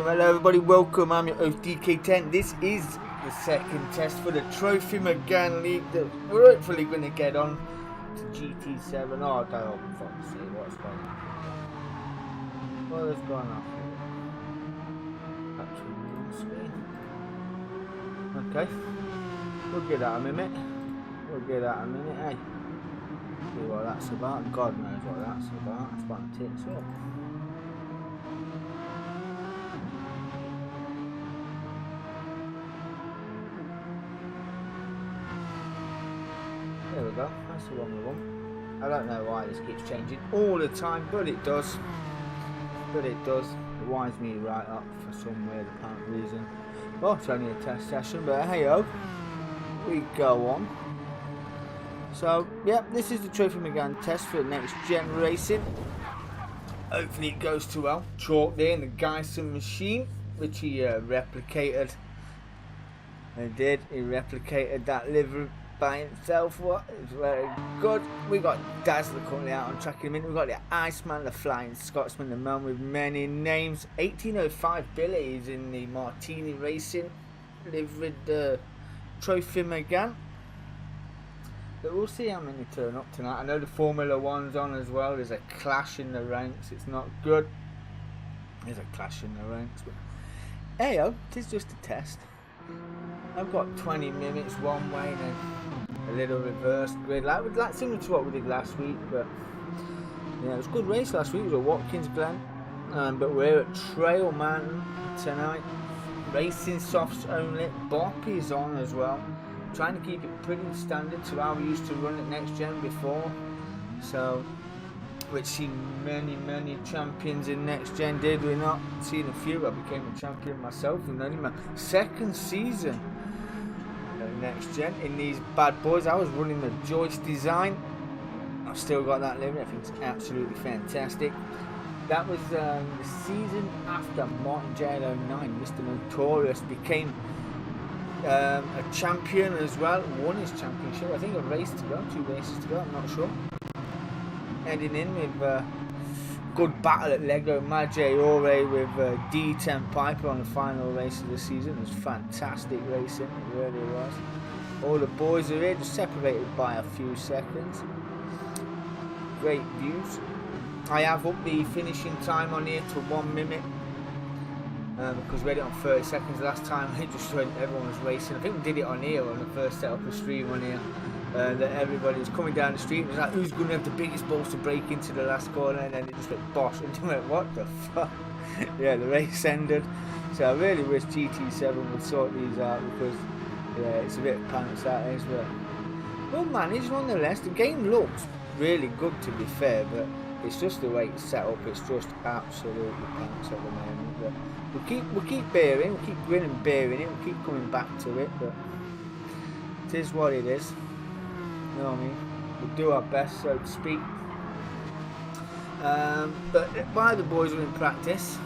Hello everybody, welcome. I'm your host Dk10. This is the second test for the Trophy Megane League that we're hopefully going to get on to GT7. Oh, I don't fucking see what's going on. What is going on here? Okay, we'll get that in a minute. Hey, see what that's about. God knows what that's about. It's about tits up. There we go, that's the one we want. I don't know why this keeps changing all the time, but it does. It winds me right up for some weird apparent reason. Well, it's only a test session, but hey ho, we go on. So, yeah, this is the Trophy Megane test for Next Gen Racing. Hopefully it goes too well. Chalk there in the Guyson machine, which he replicated. He did, he replicated that livery by himself. What is very good. We got Dazzler currently out on track in a minute. We got the Iceman, the Flying Scotsman, the man with many names. 1805 Billy is in the Martini Racing liveried Trophy Megane. But we'll see how many turn up tonight. I know the Formula 1's on as well. There's a clash in the ranks. It's not good. There's a clash in the ranks. But hey, it is just a test. I've got 20 minutes one way and then a little reverse grid, like similar to what we did last week. But yeah, it was a good race last week. It was at Watkins Glen, but we're at Trail Mountain tonight. Racing softs only. Bop is on as well. Trying to keep it pretty standard to how we used to run at Next Gen before. So, which seen many champions in Next Gen did. We're not seeing a few. I became a champion myself in only my second season at Next Gen in these bad boys. I was running the Joyce design. I've still got that living. I think it's absolutely fantastic. That was the season after Martin JL09, Mr. Notorious, became a champion as well. Won his championship. I think a race to go, 2 races to go. I'm not sure. Ending in with good battle at Lego Maggiore with D10 Piper on the final race of the season. It was fantastic racing, it really was. All the boys are here, just separated by a few seconds. Great views. I have up the finishing time on here to 1 minute because we had it on 30 seconds last time. It just when everyone was racing. I think we did it on here on the first set up the stream on here. That everybody was coming down the street. It was like, who's going to have the biggest balls to break into the last corner? And then it just went bosh. And you went, what the fuck? Yeah, the race ended. So I really wish GT7 would sort these out because, yeah, it's a bit pants out there. But well managed nonetheless. The game looks really good to be fair, but it's just the way it's set up. It's just absolutely pants at the moment. But we'll keep bearing, we'll keep grinning and bearing it. We'll keep coming back to it, but it is what it is. You know what I mean? We'll do our best, so to speak. But while the boys were in practice,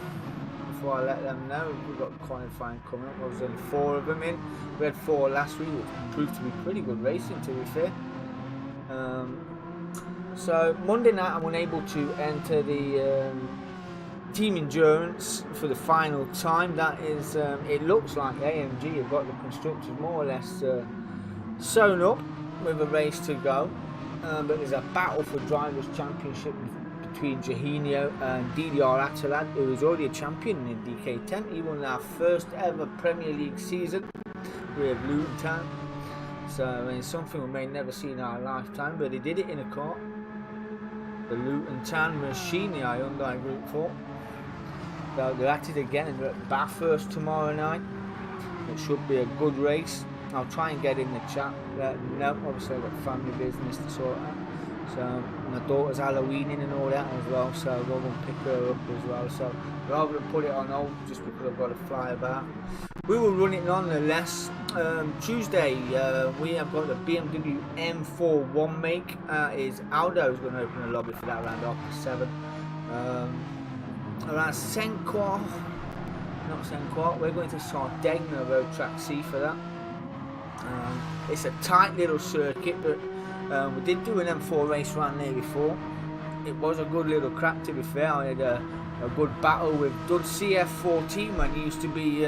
before I let them know, we've got qualifying coming up. There was only 4 of them in. We had 4 last week, which proved to be pretty good racing, to be fair. So Monday night I'm unable to enter the team endurance for the final time. That is, it looks like AMG have got the constructors more or less sewn up with a race to go. But there's a battle for drivers' championship between Jorginho and DDR Atalad, who is already a champion in DK10. He won our first ever Premier League season with Luton Town. So it's something we may never see in our lifetime, but he did it in a car. The Luton Town machine, the Hyundai Group 4. So they're at it again, and they're at Bathurst tomorrow night. It should be a good race. I'll try and get in the chat. No, obviously I've got family business to sort out. So my daughter's Halloweening and all that as well, so I'll go and pick her up as well. So rather than put it on hold just because I've got to fly about, we will run it nonetheless. Tuesday we have got the BMW M4 1 make. Is Aldo's going to open a lobby for that around after 7. Around Senquart, not Senquart, we're going to Sardegna Road Track C for that. It's a tight little circuit, but we did do an M4 race around there before. It was a good little crack, to be fair. I had a good battle with Dud CF14 when he used to be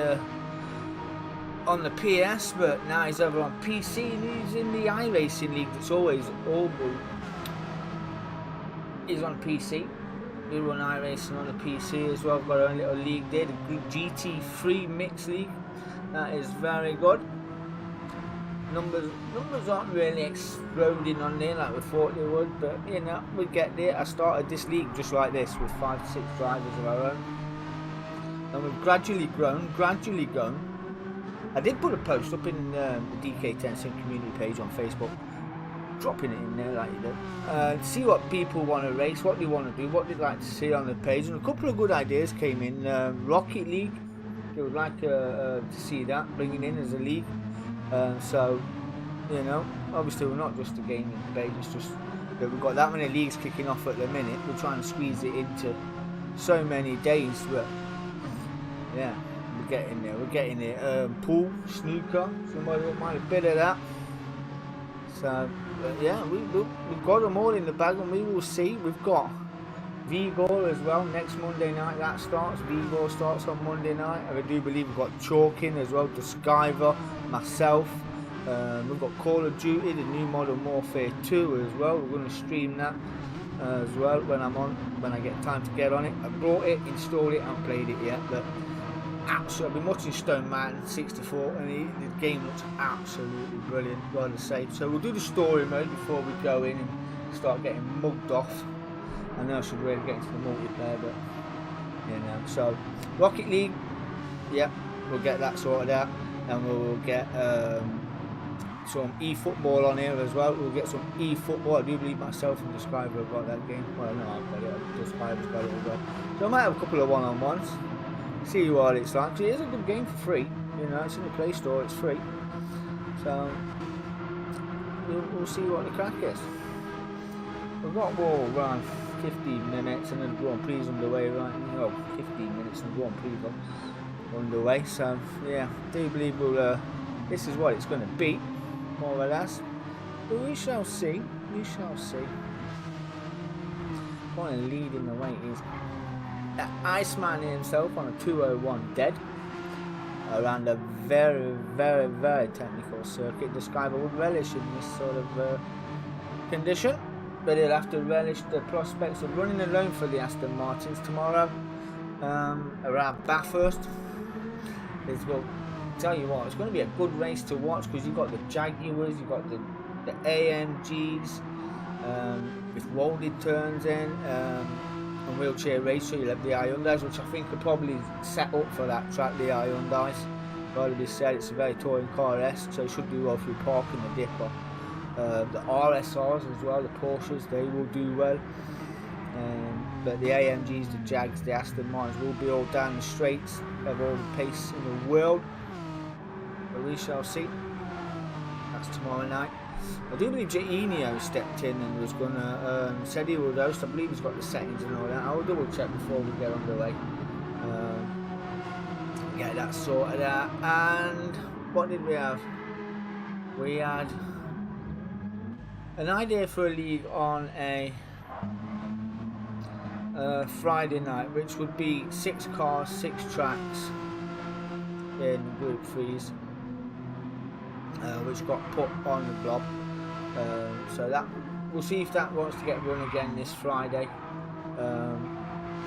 on the PS, but now he's over on PC and he's in the iRacing League that's always all good. He's on PC. We run iRacing on the PC as well. We've got our own little league there, the GT3 Mix League. That is very good. Numbers aren't really exploding on there like we thought they would, but you know, we get there. I started this league just like this with 5 to 6 drivers of our own, and we've gradually grown. I did put a post up in the Dk10'S Gt7 community page on Facebook, dropping it in there like you do, see what people want to race, what they want to do, what they'd like to see on the page, and a couple of good ideas came in. Rocket League, they would like to see that bringing in as a league. So, you know, obviously we're not just a gaming page, it's just that we've got that many leagues kicking off at the minute. We're trying to squeeze it into so many days, but yeah, we're getting there. Pool, snooker, somebody won't mind a bit of that. So, yeah, we've got them all in the bag, and we will see. We've got Vigor as well next Monday night. That starts. Vigor starts on Monday night. And I do believe we've got Chalkin as well, Diskyver, myself. We've got Call of Duty, the new Modern Warfare 2 as well. We're going to stream that as well when I get time to get on it. I brought it, installed it, I haven't played it yet, but absolutely, I've been watching Stone Mountain 64 and the game looks absolutely brilliant, gotta say. So we'll do the story mode before we go in and start getting mugged off. I know I should really get into the multiplayer, but you know. So Rocket League, yeah, we'll get that sorted out, and we'll get some eFootball on here as well. We'll get some eFootball. I do believe myself and Describer have got that game. Well, no, I've got it. Describer's got it as well. So I might have a couple of one-on-ones. See what it's like. So it is a good game for free. You know, it's in the Play Store. It's free. So we'll see what the crack is. We've got around 15 minutes and then Grand Prix underway right now. 15 minutes and Grand Prix underway. So yeah, I do believe we'll. This is what it's going to be, more or less. But we shall see. We shall see. One of the leading the way is the Iceman himself on a 201 dead around a very, very, very technical circuit. Describer would relish in this sort of condition, but he'll have to relish the prospects of running alone for the Aston Martins tomorrow around Bathurst. Well, tell you what, it's going to be a good race to watch because you've got the Jaguars, you've got the AMGs with welded turns in. And wheelchair race, so you'll have the Hyundais, which I think are probably set up for that track, the Hyundais. Like we said, it's a very touring car-esque, so it should do well through parking the dipper. The RSRs as well, the Porsches, they will do well. But the AMGs, the Jags, the Aston Martins will be all down the straights, have all the pace in the world. But we shall see. That's tomorrow night. I do believe Enio stepped in and was gonna said he would host. I believe he's got the settings and all that. I'll double check before we get underway. Get that sorted out. And what did we have? We had an idea for a league on a Friday night, which would be 6 cars, 6 tracks in Group 3s, which got put on the blob. So that we'll see if that wants to get run again this Friday.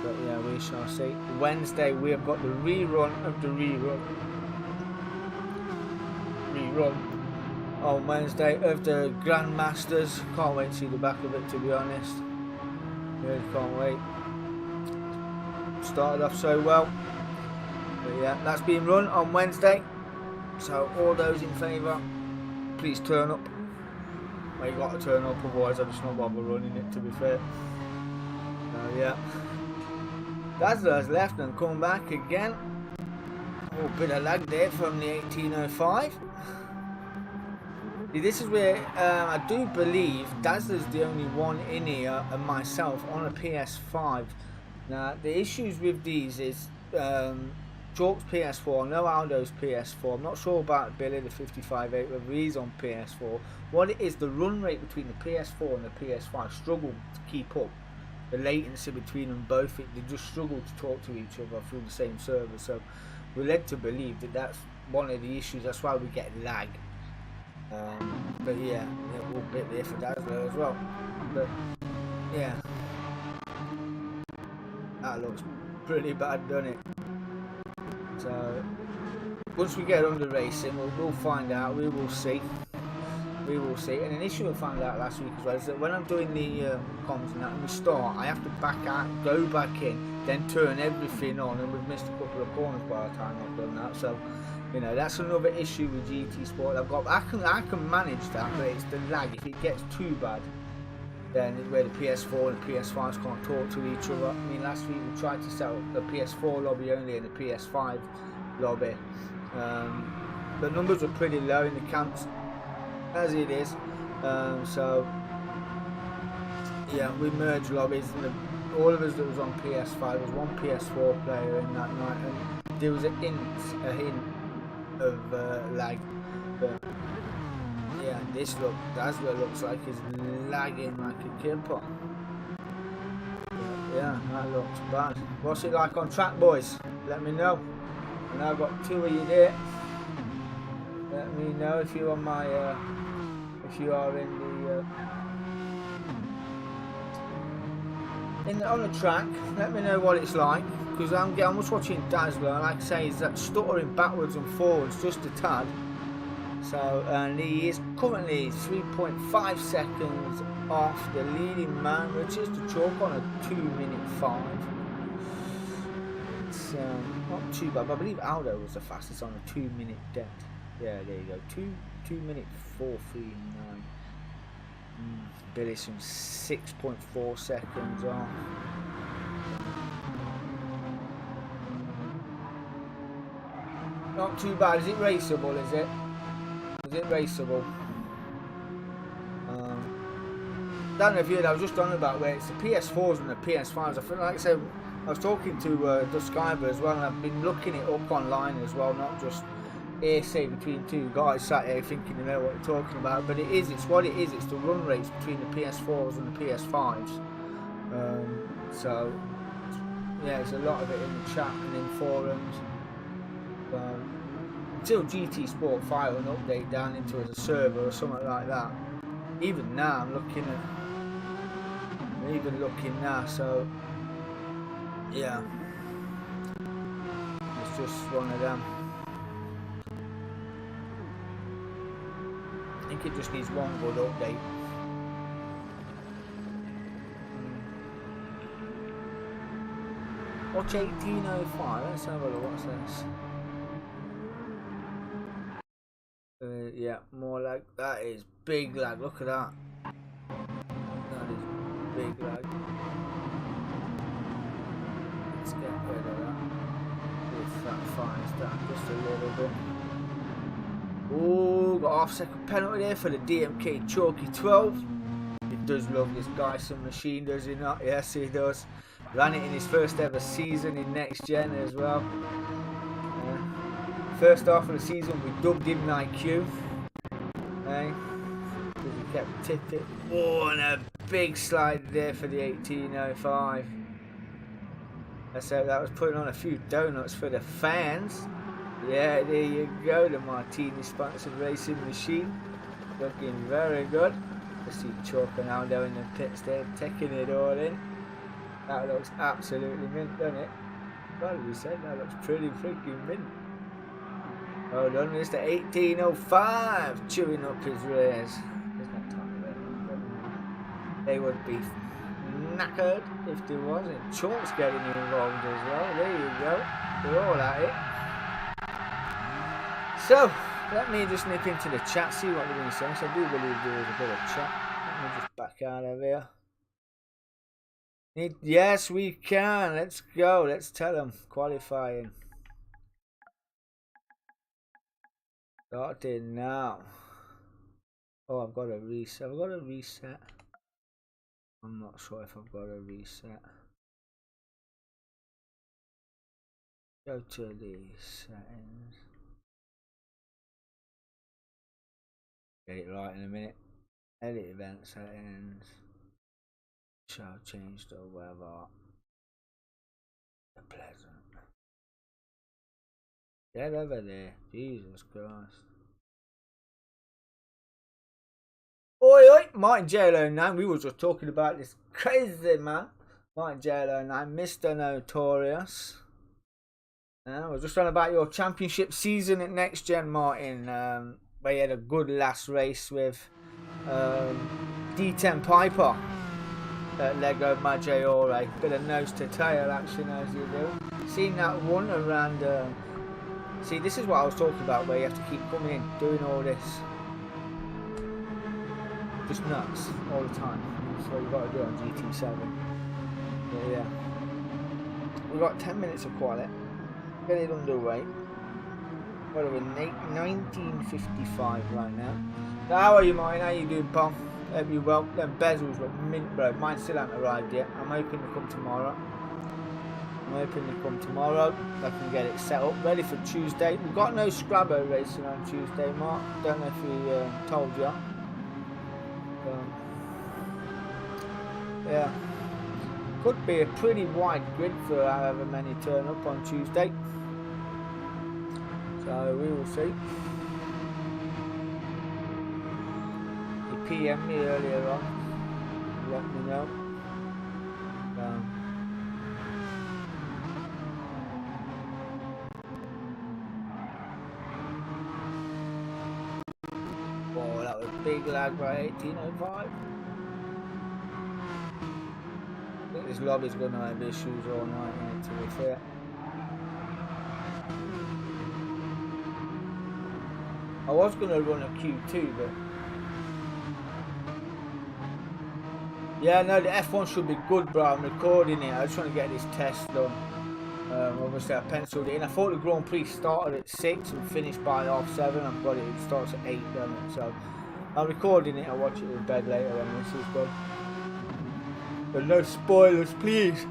But yeah, we shall see. Wednesday we have got the rerun of the rerun on Wednesday of the Grandmasters. Can't wait to see the back of it, to be honest. Really can't wait. Started off so well. But yeah, that's being run on Wednesday. So all those in favour, please turn up. Well, you got to turn up, otherwise I'm just not bother running it, to be fair. So yeah. Dazzler's left and come back again. Oh, bit of lag there from the 1805. This is where I do believe Dazzler's the only one in here and myself on a PS5. Now the issues with these is Chalk's PS4, no Aldo's PS4. I'm not sure about Billy the 55.8 whether he's on PS4. What it is, the run rate between the PS4 and the PS5 struggle to keep up. The latency between them both, they just struggle to talk to each other through the same server. So we're led to believe that that's one of the issues. That's why we get lag. But yeah, we'll bit there for Dazzler as well. But yeah, that looks pretty bad, doesn't it? So once we get under racing, we'll find out. We will see. We will see. And an issue I found out last week as well is that when I'm doing the comms and that, and we start, I have to back out, go back in, then turn everything on, and we've missed a couple of corners by the time I've done that. So, you know, that's another issue with GT Sport. I can manage that, but it's the lag. If it gets too bad, then where the PS4 and the PS5s can't talk to each other. I mean, last week we tried to set up the PS4 lobby only and the PS5 lobby. The numbers were pretty low in the camps, as it is. So yeah, we merged lobbies, and all of us that was on PS5, there was one PS4 player in that night, and there was a hint of lag. But yeah, this that's what it looks like, is lagging like a kipper. Yeah, that looks bad. What's it like on track, boys? Let me know. And I've got 2 of you there. Let me know if you're on my if you are on the track. Let me know what it's like, because I'm just watching Dazzler, and like I say, he's that stuttering backwards and forwards just a tad. So, and he is currently 3.5 seconds off the leading man, which is the Chalk on a 2:05. It's not too bad, but I believe Aldo was the fastest on a 2-minute dent. Yeah, there you go. 2:439. Billy's from 6.4 seconds off. Not too bad. Is it raceable? Is it? Is it raceable? Don't know if you. I was just on about where it's the PS4s and the PS5s. I feel like I said, I was talking to Duskiver as well, and I've been looking it up online as well, not just hearsay between two guys sat here thinking they know what they're talking about. But it's what it is. It's the run rates between the PS4s and the PS5s. So yeah, there's a lot of it in the chat and in forums. Until GT Sport file an update down into as a server or something like that. Even now, I'm even looking now. So yeah, it's just one of them. I think it just needs one good update. Watch 1805. Let's have a look. What's this? Yeah, more lag. That is big lag. Look at that. That is big lag. Let's get rid of that. If that fires down just a little bit. Oh, Russell got off second penalty there for the DMK Chalky 12. He does love this guy, some machine, does he not? Yes, he does. Ran it in his first ever season in Next Gen as well. First half of the season, we dubbed him IQ. Because he kept tipping. Oh, and a big slide there for the 1805. So that was putting on a few donuts for the fans. Yeah, there you go, the Martini sponsored racing machine. Looking very good. I see Chalk and Aldo in the pits there, taking it all in. That looks absolutely mint, doesn't it? Well, we said that looks pretty freaking mint. Hold on, Mr. 1805 chewing up his rears. They would be knackered if there wasn't. Chalk's getting involved as well. There you go. They're all at it. So, let me just nip into the chat, see what they're going to say. So I do believe there is a bit of chat. Let me just back out of here. Yes, we can. Let's go. Let's tell them. Qualifying. Starting now. Oh, I've got a reset. I've got a reset. I'm not sure if I've got a reset. Go to the settings. Get it right in a minute. Edit event settings. Shall change the weather. Pleasant. Get over there. Jesus Christ. Oi, oi, Martin JL09. We were just talking about this crazy man. Martin JL09, Mr. Notorious. We're just on about your championship season at Next Gen, Martin. Where you had a good last race with D10 Piper at Lego Maggiore. Bit of nose to tail action as you do. Seen that one around. See, this is what I was talking about, where you have to keep coming in, doing all this. Just nuts all the time. That's what you've got to do on GT7. But yeah. We've got 10 minutes of quality. Get it underway. What are we, 1955 right now. So how are you, Martin? How you doing, pal? Hope you're well. Them bezels look mint, bro. Mine still haven't arrived yet. I'm hoping to come tomorrow. I can get it set up, ready for Tuesday. We've got no Scrabbo racing on Tuesday, Mark. Don't know if we told you. Yeah. Could be a pretty wide grid for however many turn up on Tuesday. So we will see. You PM me earlier on. Let me know. Oh, that was big lag by 1805. I think this lobby's going to have issues all night, to be fair. I was going to run a Q2, but yeah, no, the F1 should be good, bro. I'm recording it. I just want to get this test done. Obviously, I penciled it in. I thought the Grand Prix started at 6 and finished by 7:30. I've got it. It starts at 8, doesn't it? So I'm recording it. I'll watch it in bed later when this is done. But no spoilers, please.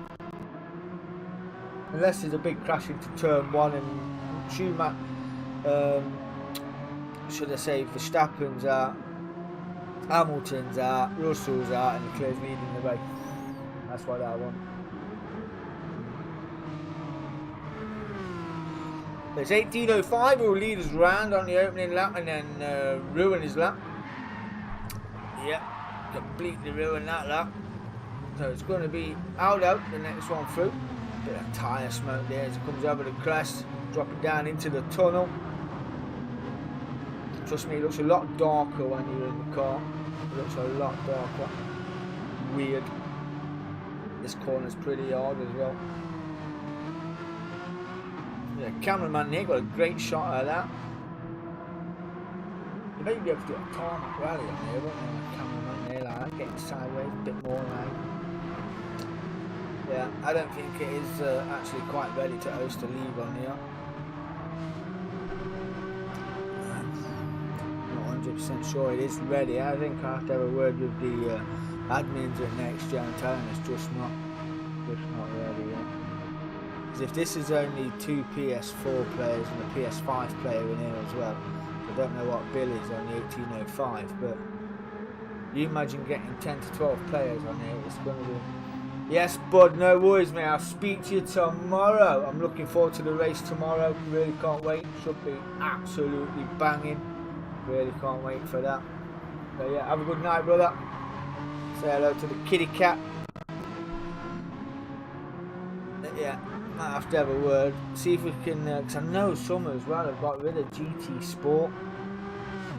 Unless there's a big crash into turn 1 and Schumacher, should I say, Verstappen's out, Hamilton's out, Russell's out, and Leclerc's leading the race. That's what I want. It's 1805 who will lead us round on the opening lap and then ruin his lap. Yep, completely ruin that lap. So it's going to be Aldo, the next one through. Bit of tyre smoke there as it comes over the crest, dropping down into the tunnel. Trust me, it looks a lot darker when you're in the car. It looks a lot darker. Weird. This corner's pretty hard as well. Yeah, cameraman here got a great shot of that. You may be able to do a tarmac rally on there, won't you? Cameraman there like that, getting sideways, a bit more like. Yeah, I don't think it is actually quite ready to host a league on here. 100% sure it is ready. I think I have to have a word with the admins at Nxtgen telling us just not ready yet. Because if this is only 2 PS4 players and a PS5 player in here as well, I don't know what Bill is on the 1805, but you imagine getting 10 to 12 players on here, it's going to be... Yes, bud, no worries, mate. I'll speak to you tomorrow. I'm looking forward to the race tomorrow. Really can't wait. Should be absolutely banging. Really can't wait for that. So yeah, have a good night, brother. Say hello to the kitty cat. Yeah, might have to have a word. See if we can, because I know some as well have got rid of GT Sport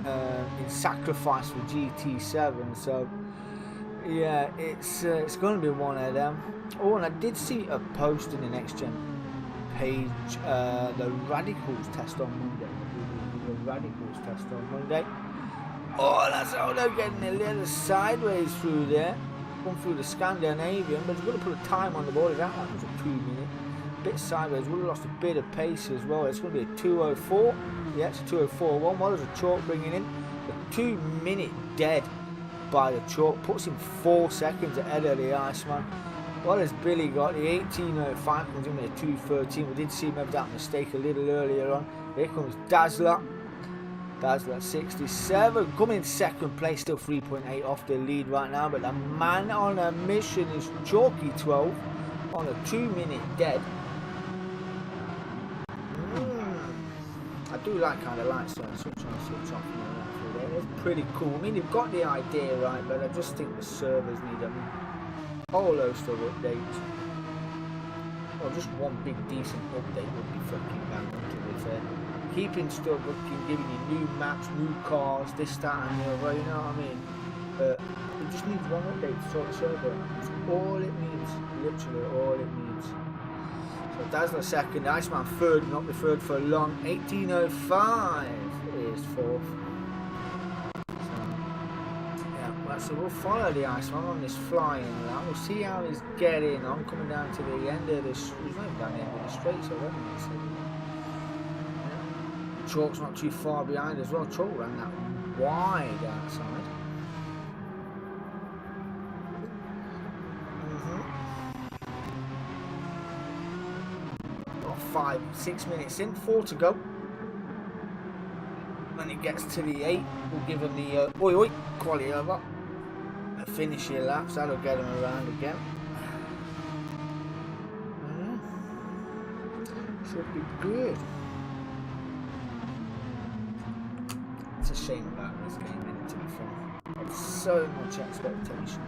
in sacrifice for GT7. So yeah, it's going to be one of them. Oh, and I did see a post in the Nxtgen page, the Radicals test on Monday. The Radicals test on Monday. Oh, that's how they're getting a little sideways through there. Come through the Scandinavian, but it's going to put a time on the board. That was a 2 minute. Bit sideways, would have lost a bit of pace as well. It's going to be a 2:04. Yeah, it's a 2:04.1. Well, there's a chalk bringing in a 2 minute dead by the chalk, puts him 4 seconds ahead of the Iceman. What has Billy got? The 18:05 comes in with a 2:13. We did see him have that mistake a little earlier on. Here comes Dazzler. Dazzler 67, coming in second place, still 3.8 off the lead right now. But the man on a mission is Chalky 12 on a 2 minute dead. I do like kind of lights on, switch on, switch off, you know, that through there. It's pretty cool. I mean, they've got the idea right, but I just think the servers need a whole host of updates. Or just one big decent update would be fucking bang on, to be fair. Keeping stuff looking, giving you new maps, new cars, this, that, and the other, you know what I mean? But it just needs one update to sort the server. It's all it needs, literally all it needs. So Dazzler second, Iceman third, not the third for long. 18:05 is fourth. So we'll follow the Iceman on this flying round. We'll see how he's getting on, coming down to the end of this. He's not down the end of the straight, so yeah. Chalk's not too far behind as well. Chalk ran that wide outside. Got 5-6 minutes in, 4 to go. When it gets to the 8, we'll give him the oi quality over. Finish your laps, that'll get him around again. Should be good. It's a shame about this game, isn't it, to be fair? There's so much expectation.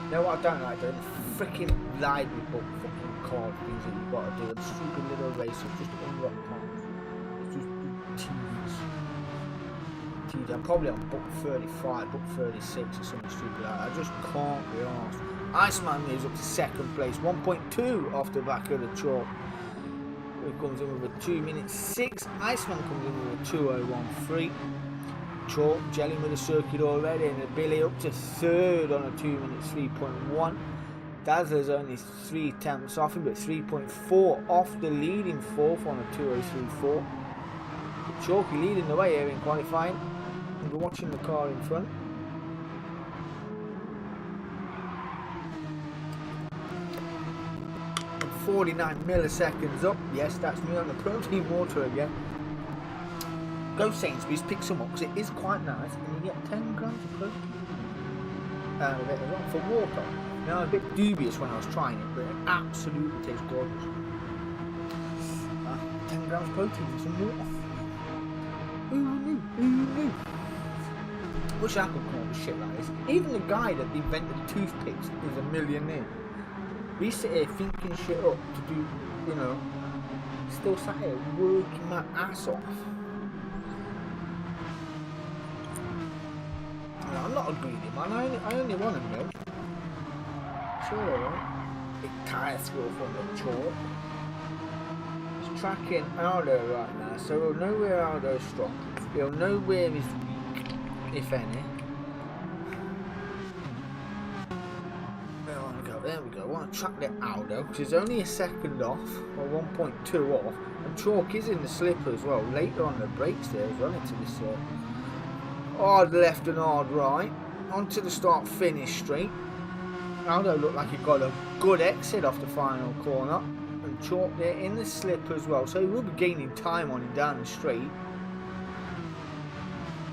You know what I don't like doing? Freaking library book fucking card things that you've got to do. And stupid little races, just unlock cards. Just do tedious. I'm probably on book 35, book 36 or something stupid like that. I just can't be arsed. Iceman moves up to second place, 1.2 off the back of the chalk. He comes in with a 2:06. Iceman comes in with a 2:01.3. Chalk gelling with the circuit already, and Billy up to third on a 2:03.1. Dazzler's only 3 tenths off him, but 3.4 off the leading fourth on a 2:03.4. Chalky leading the way here in qualifying. We're watching the car in front. And 49 milliseconds up. Yes, that's me on the protein water again. Go Sainsbury's, pick some up because it is quite nice, and you get 10 grams of protein out of it as well for water. Now, I was a bit dubious when I was trying it, but it absolutely tastes gorgeous. 10 grams of protein for some water. Who knew? Wish I could come up with shit like this. Even the guy that invented toothpicks is a millionaire. We sit here thinking shit up to do, you know, still sat here working my ass off. No, I'm not a greedy man, I only want a milk. It's alright. Big tyre score from the chalk. It's tracking Aldo right now, so we'll know where Aldo's strong. We'll know where he's weak, if any. There we go. I want to track the Aldo because he's only a second off, or 1.2 off, and Chalk is in the slip as well. Later on the brakes there as well into this hard left and hard right onto the start finish straight. Aldo looked like he got a good exit off the final corner, and Chalk there in the slip as well, so he will be gaining time on him down the straight.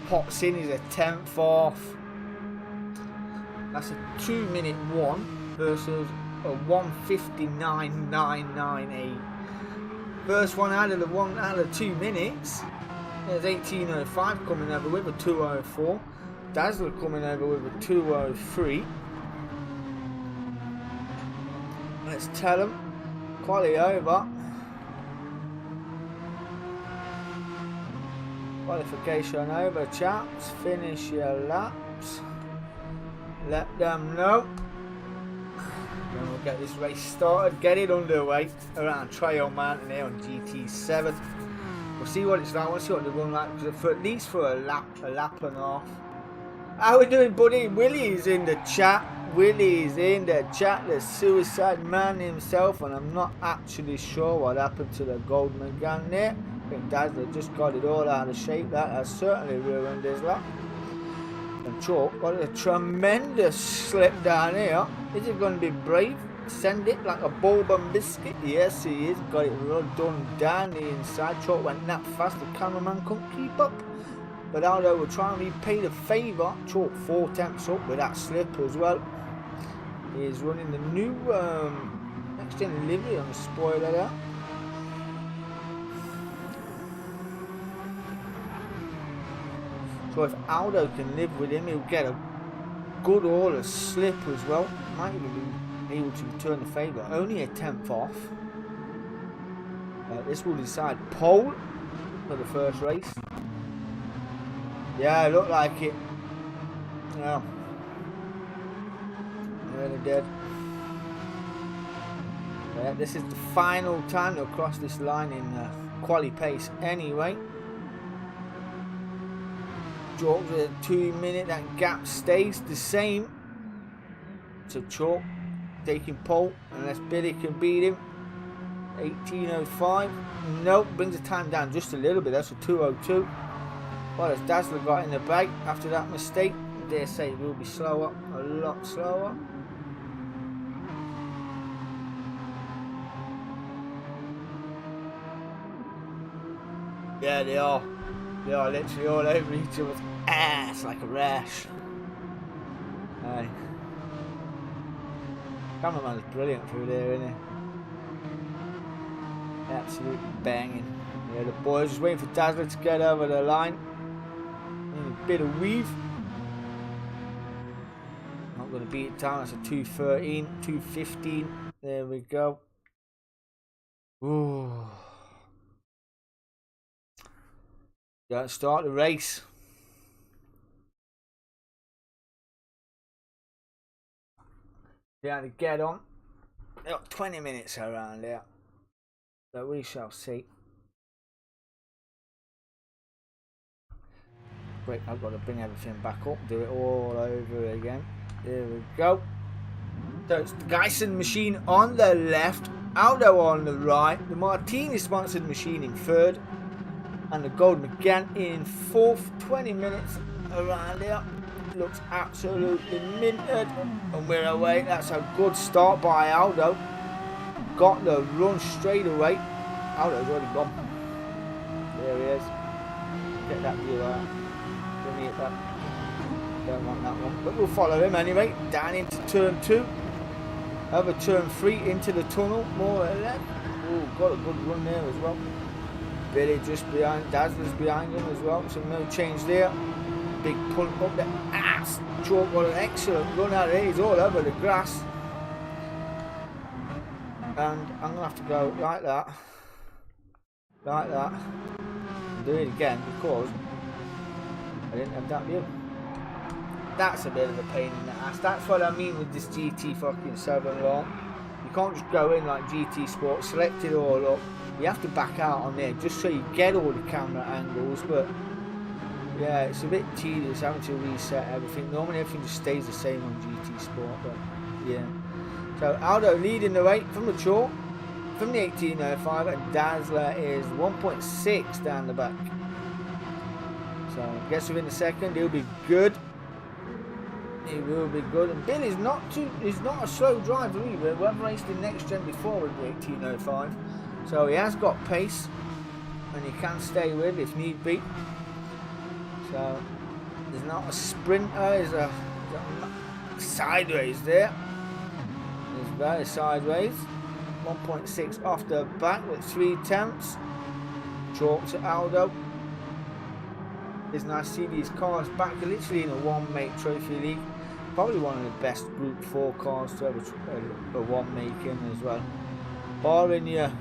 Pops in, he's a 10th off. That's a 2-minute 1 versus a 1:59.998. First one out of the 2 minutes. There's 18:05 coming over with a 2:04. Dazzler coming over with a 2:03. Let's tell them. Quali over. Qualification over, chaps. Finish your laps. Let them know. Then we'll get this race started. Get it underway around Trail Mountain here on GT7. We'll see what it's like. We'll see what they run like. For at least for a lap and a half. How we doing, buddy? Willie's in the chat. Willie's in the chat. The suicide man himself. And I'm not actually sure what happened to the gold Megane there. I think Dazzler just got it all out of shape. That has certainly ruined his lap. And Chalk got a tremendous slip down here. Is he going to be brave? Send it like a bourbon biscuit? Yes, he is. Got it well done down the inside. Chalk went that fast, the cameraman couldn't keep up. But Aldo will try and repay the favour. Chalk 4/10 up with that slip as well. He is running the new Nxtgen livery on the spoiler there. So if Aldo can live with him, he'll get a good order slip as well. Might even be able to return the favour. Only a 10th off. This will decide pole for the first race. Yeah, it looked like it. Yeah. Really did. Yeah, this is the final time to cross this line in quali pace anyway. Chalk with a 2 minute, that gap stays the same. So Chalk taking pole unless Billy can beat him. 18:05. Nope, brings the time down just a little bit. That's a 2:02. What has Dazzler got in the bag after that mistake? I dare say it will be slower, a lot slower. Yeah, they are. They are literally all over each other's ass like a rash. Hey. Cameraman's brilliant through there, isn't he? Absolutely banging. Yeah, the boys just waiting for Dazzler to get over the line. A bit of weave. Not going to beat it down. That's a 2:13, 2:15. There we go. Ooh. Don't start the race. Down to get on. They've got 20 minutes around there. So we shall see. Quick, I've got to bring everything back up. Do it all over again. There we go. So it's the Gt7 machine on the left. Aldo on the right. The Martini sponsored machine in third. And the gold Megane in fourth. 20 minutes around here. Looks absolutely minted. And we're away. That's a good start by Aldo. Got the run straight away. Aldo's already gone. There he is. Get that view out. Don't need that. Don't want that one. But we'll follow him anyway. Down into turn 2. Over turn 3 into the tunnel. More or less. Oh, got a good run there as well. Billy just behind, Dazzler's behind him as well, so no change there. Big punt up the ass. Chalk got an excellent run out of there. He's all over the grass. And I'm going to have to go like that. Like that. And do it again because I didn't have that view. That's a bit of a pain in the ass. That's what I mean with this GT7 long. You can't just go in like GT Sport, select it all up. You have to back out on there just so you get all the camera angles, but yeah, it's a bit tedious having to reset everything. Normally everything just stays the same on GT Sport, but yeah. So Aldo leading the way from the Chalk, from the 18:05, and Dazzler is 1.6 down the back. So gets within a second, he'll be good. He will be good. And Billy's he's not a slow driver either. We've raced in next gen before with the 1805. So he has got pace and he can stay with if need be. So there's not a sprinter, he's a sideways there. He's very sideways. 1.6 off the back with 3/10. Chalk to Aldo. It's nice to see these cars back literally in a one-make trophy league. Probably one of the best Group 4 cars to have a one-make in as well. Barring your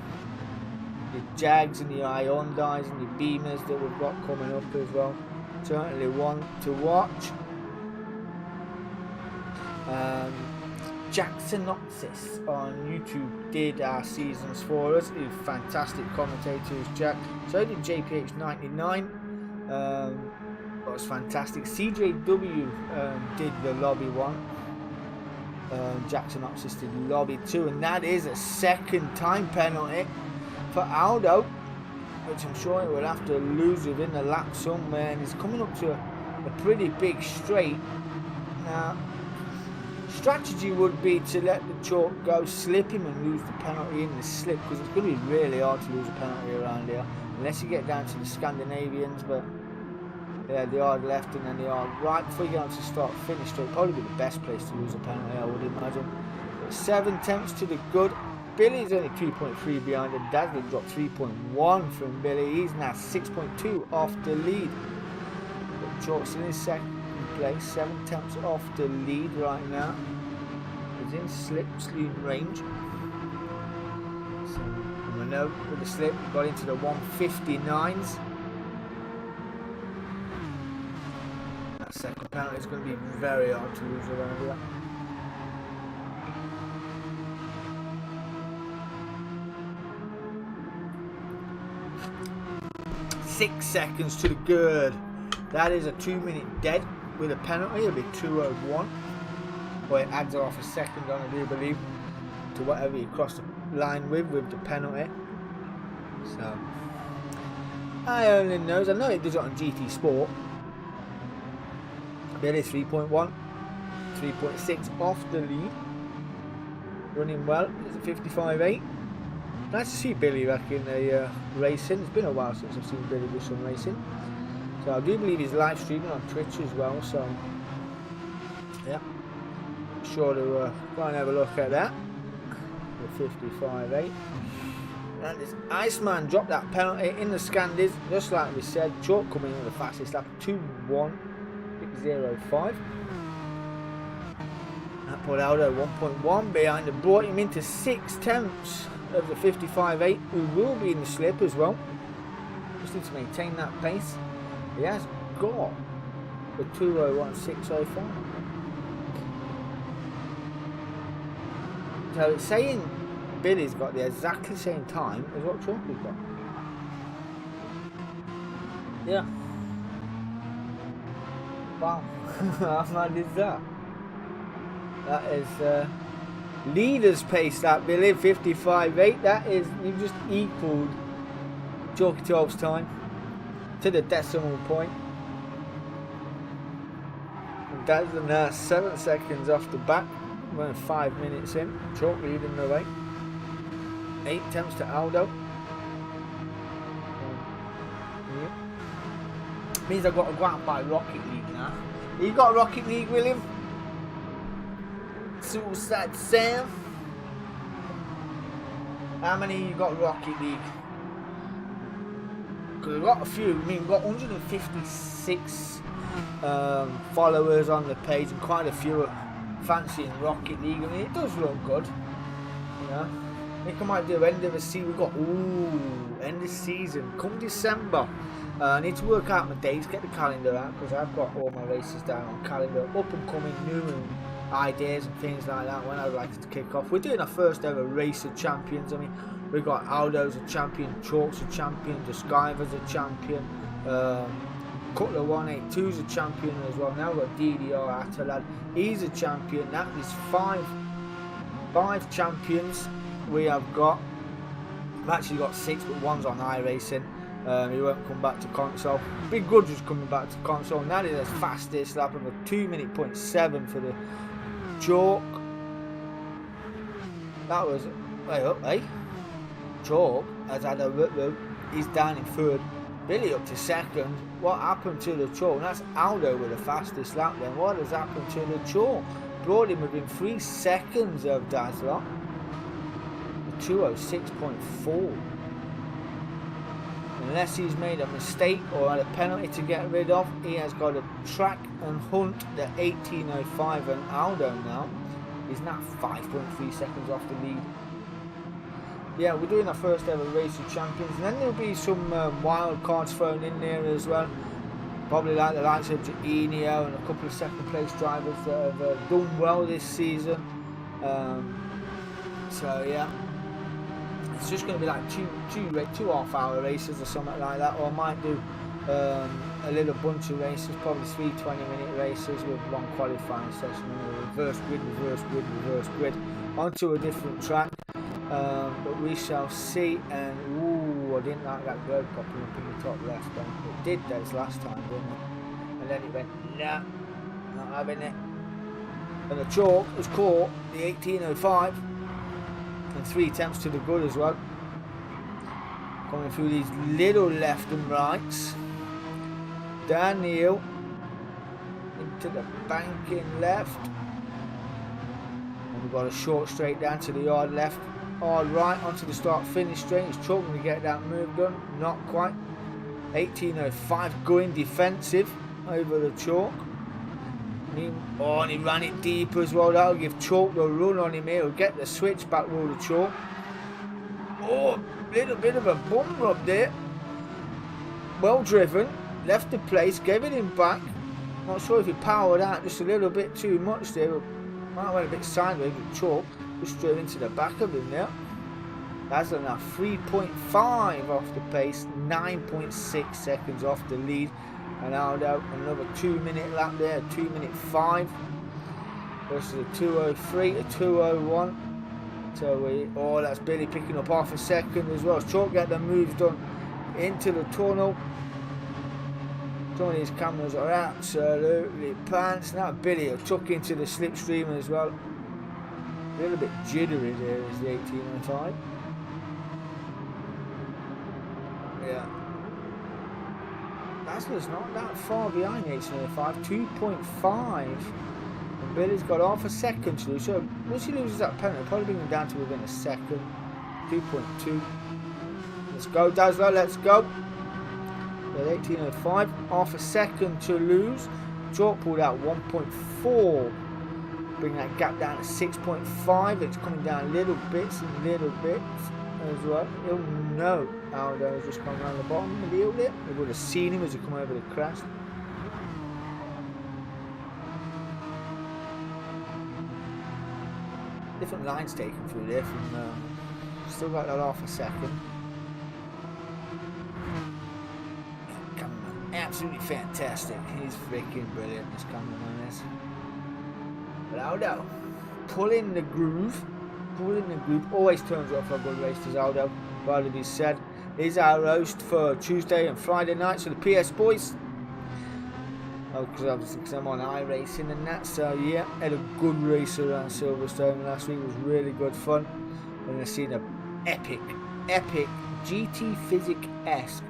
Jags and your Hyundais and your Beamers that we've got coming up as well. Certainly one to watch. Dk10'S on YouTube did our seasons for us. He's a fantastic commentator, who's Jack. So did JPH99. That was fantastic. CJW did the lobby one. Dk10'S did lobby 2, and that is a second time penalty for Aldo, which I'm sure he will have to lose within the lap somewhere, and he's coming up to a pretty big straight. Now, strategy would be to let the chalk go, slip him and lose the penalty in the slip, because it's going to be really hard to lose a penalty around here, unless you get down to the Scandinavians. But yeah, the hard left and then the hard right before you get on to start finish straight, probably be the best place to lose a penalty, I would imagine. But 7/10 to the good. Billy's only 3.3 behind him. Dazzler dropped 3.1 from Billy. He's now 6.2 off the lead. But Chalk's in his second place, 7/10 off the lead right now. He's in slipstream range. So Renault with the slip got into the 159s. That second penalty is going to be very hard to lose around here. Six seconds to the good. That is a 2-minute dead with a penalty. It'll be 2:01. Well, it adds off a second on, I do believe, to whatever you cross the line with the penalty. So I only knows. I know it does it on GT Sport. Billy 3.1, 3.6 off the lead. Running well. It's a 55.8. Nice to see Billy back in the racing. It's been a while since I've seen Billy do some racing. So I do believe he's live streaming on Twitch as well. So yeah, sure to go and have a look at that. The 55.8. And this Iceman dropped that penalty in the Scandis, just like we said. Chalk coming in with the fastest lap, 2:1.05. That put Aldo 1.1 behind and brought him into 6/10 of the 55.8, who will be in the slip as well. Just need to maintain that pace. He has got the 2:01.605. So it's saying Billy's got the exactly same time as what Chalky's got. Yeah. Wow. How mad is that? That is leader's pace, that Billy, 55.8. That is, you've just equalled Chalky 12's time to the decimal point. And that's now 7 seconds off the back. We're 5 minutes in. Chalk leading the way. 8/10 to Aldo. Yeah. Means I've got to go out and buy Rocket League now. You got Rocket League, William? Suicide Sam. How many you got Rocket League? Because we've got a few. I mean, we've got 156 followers on the page, and quite a few fancying Rocket League. I mean, it does look good. You know, I think I might do end of the season. We've got end of season come December. I need to work out my dates, get the calendar out, because I've got all my races down on calendar, up and coming, new ideas and things like that when I'd like it to kick off. We're doing our first ever race of champions. I mean, we've got Aldo's a champion, Chalk's a champion, Descriver's a champion, Cutler 182's a champion as well. Now we've got DDR Atalad, he's a champion. That is five champions we have got. I've actually got 6, but one's on iRacing. He won't come back to console. Big Grudge was coming back to console. Now he's the fastest lap of a 2:07 for the Chalk. That was way up, eh? Chalk has had a rip. He's down in third. Billy up to second. What happened to the Chalk? That's Aldo with the fastest lap then. What has happened to the Chalk? Brought him within 3 seconds of Dazzler. 2:06.4. Unless he's made a mistake or had a penalty to get rid of, he has got to track and hunt the 18:05 and Aldo now. He's now 5.3 seconds off the lead. Yeah, we're doing our first ever race of champions, and then there'll be some wild cards thrown in there as well. Probably like the likes of Enio and a couple of second place drivers that have done well this season. So yeah. It's just going to be like two half-hour races or something like that, or I might do a little bunch of races, probably 3 20-minute races with one qualifying session, and reverse grid, onto a different track. But we shall see. And ooh, I didn't like that bird popping up in the top left. Then it did this last time, didn't it? And then it went, nah, not having it. And the Chalk has caught the 18:05. And 3 attempts to the good as well. Coming through these little left and rights. Daniel into the banking left. And we've got a short straight down to the hard left. Hard right onto the start finish straight. He's trying to get that move done. Not quite. 18:05 going defensive over the Chalk. And he ran it deep as well. That'll give Chalk the run on him here. He'll get the switch back with the Chalk. Oh, little bit of a bumper up there. Well driven. Left the place, gave it him back. Not sure if he powered out just a little bit too much there. Might have went a bit sideways with Chalk. Just straight into the back of him there. That's now 3.5 off the pace. 9.6 seconds off the lead. And Aldo, another 2-minute lap there, 2:05 versus a 2:03, a 2:01. So that's Billy picking up half a second as well. Chalk get the moves done into the tunnel. Some of these cameras are absolutely pants. Now Billy will tuck into the slipstream as well. A little bit jittery there is the 18:05. Yeah. Dazzler's not that far behind 18:05, 2.5. And Billy's got half a second to lose. So once he loses that penalty, it'll probably bring him down to within a second. 2.2. Let's go, Dazzler, let's go. At 18:05, half a second to lose. Chalk pulled out 1.4. Bring that gap down to 6.5. It's coming down little bits as well. He'll know Aldo's just come around the bottom of the hill there. We would have seen him as he come over the crest. Different lines taken through there from still got that half a second. Cameraman, absolutely fantastic. He's freaking brilliant, this cameraman is. But Aldo, pulling the groove, always turns up for a good race, does Aldo. Rather be said. Is our roast for Tuesday and Friday nights for the PS boys. Oh, because I'm on iRacing and that. So yeah, had a good race around Silverstone last week. It was really good fun. And I've seen an epic GT Physics-esque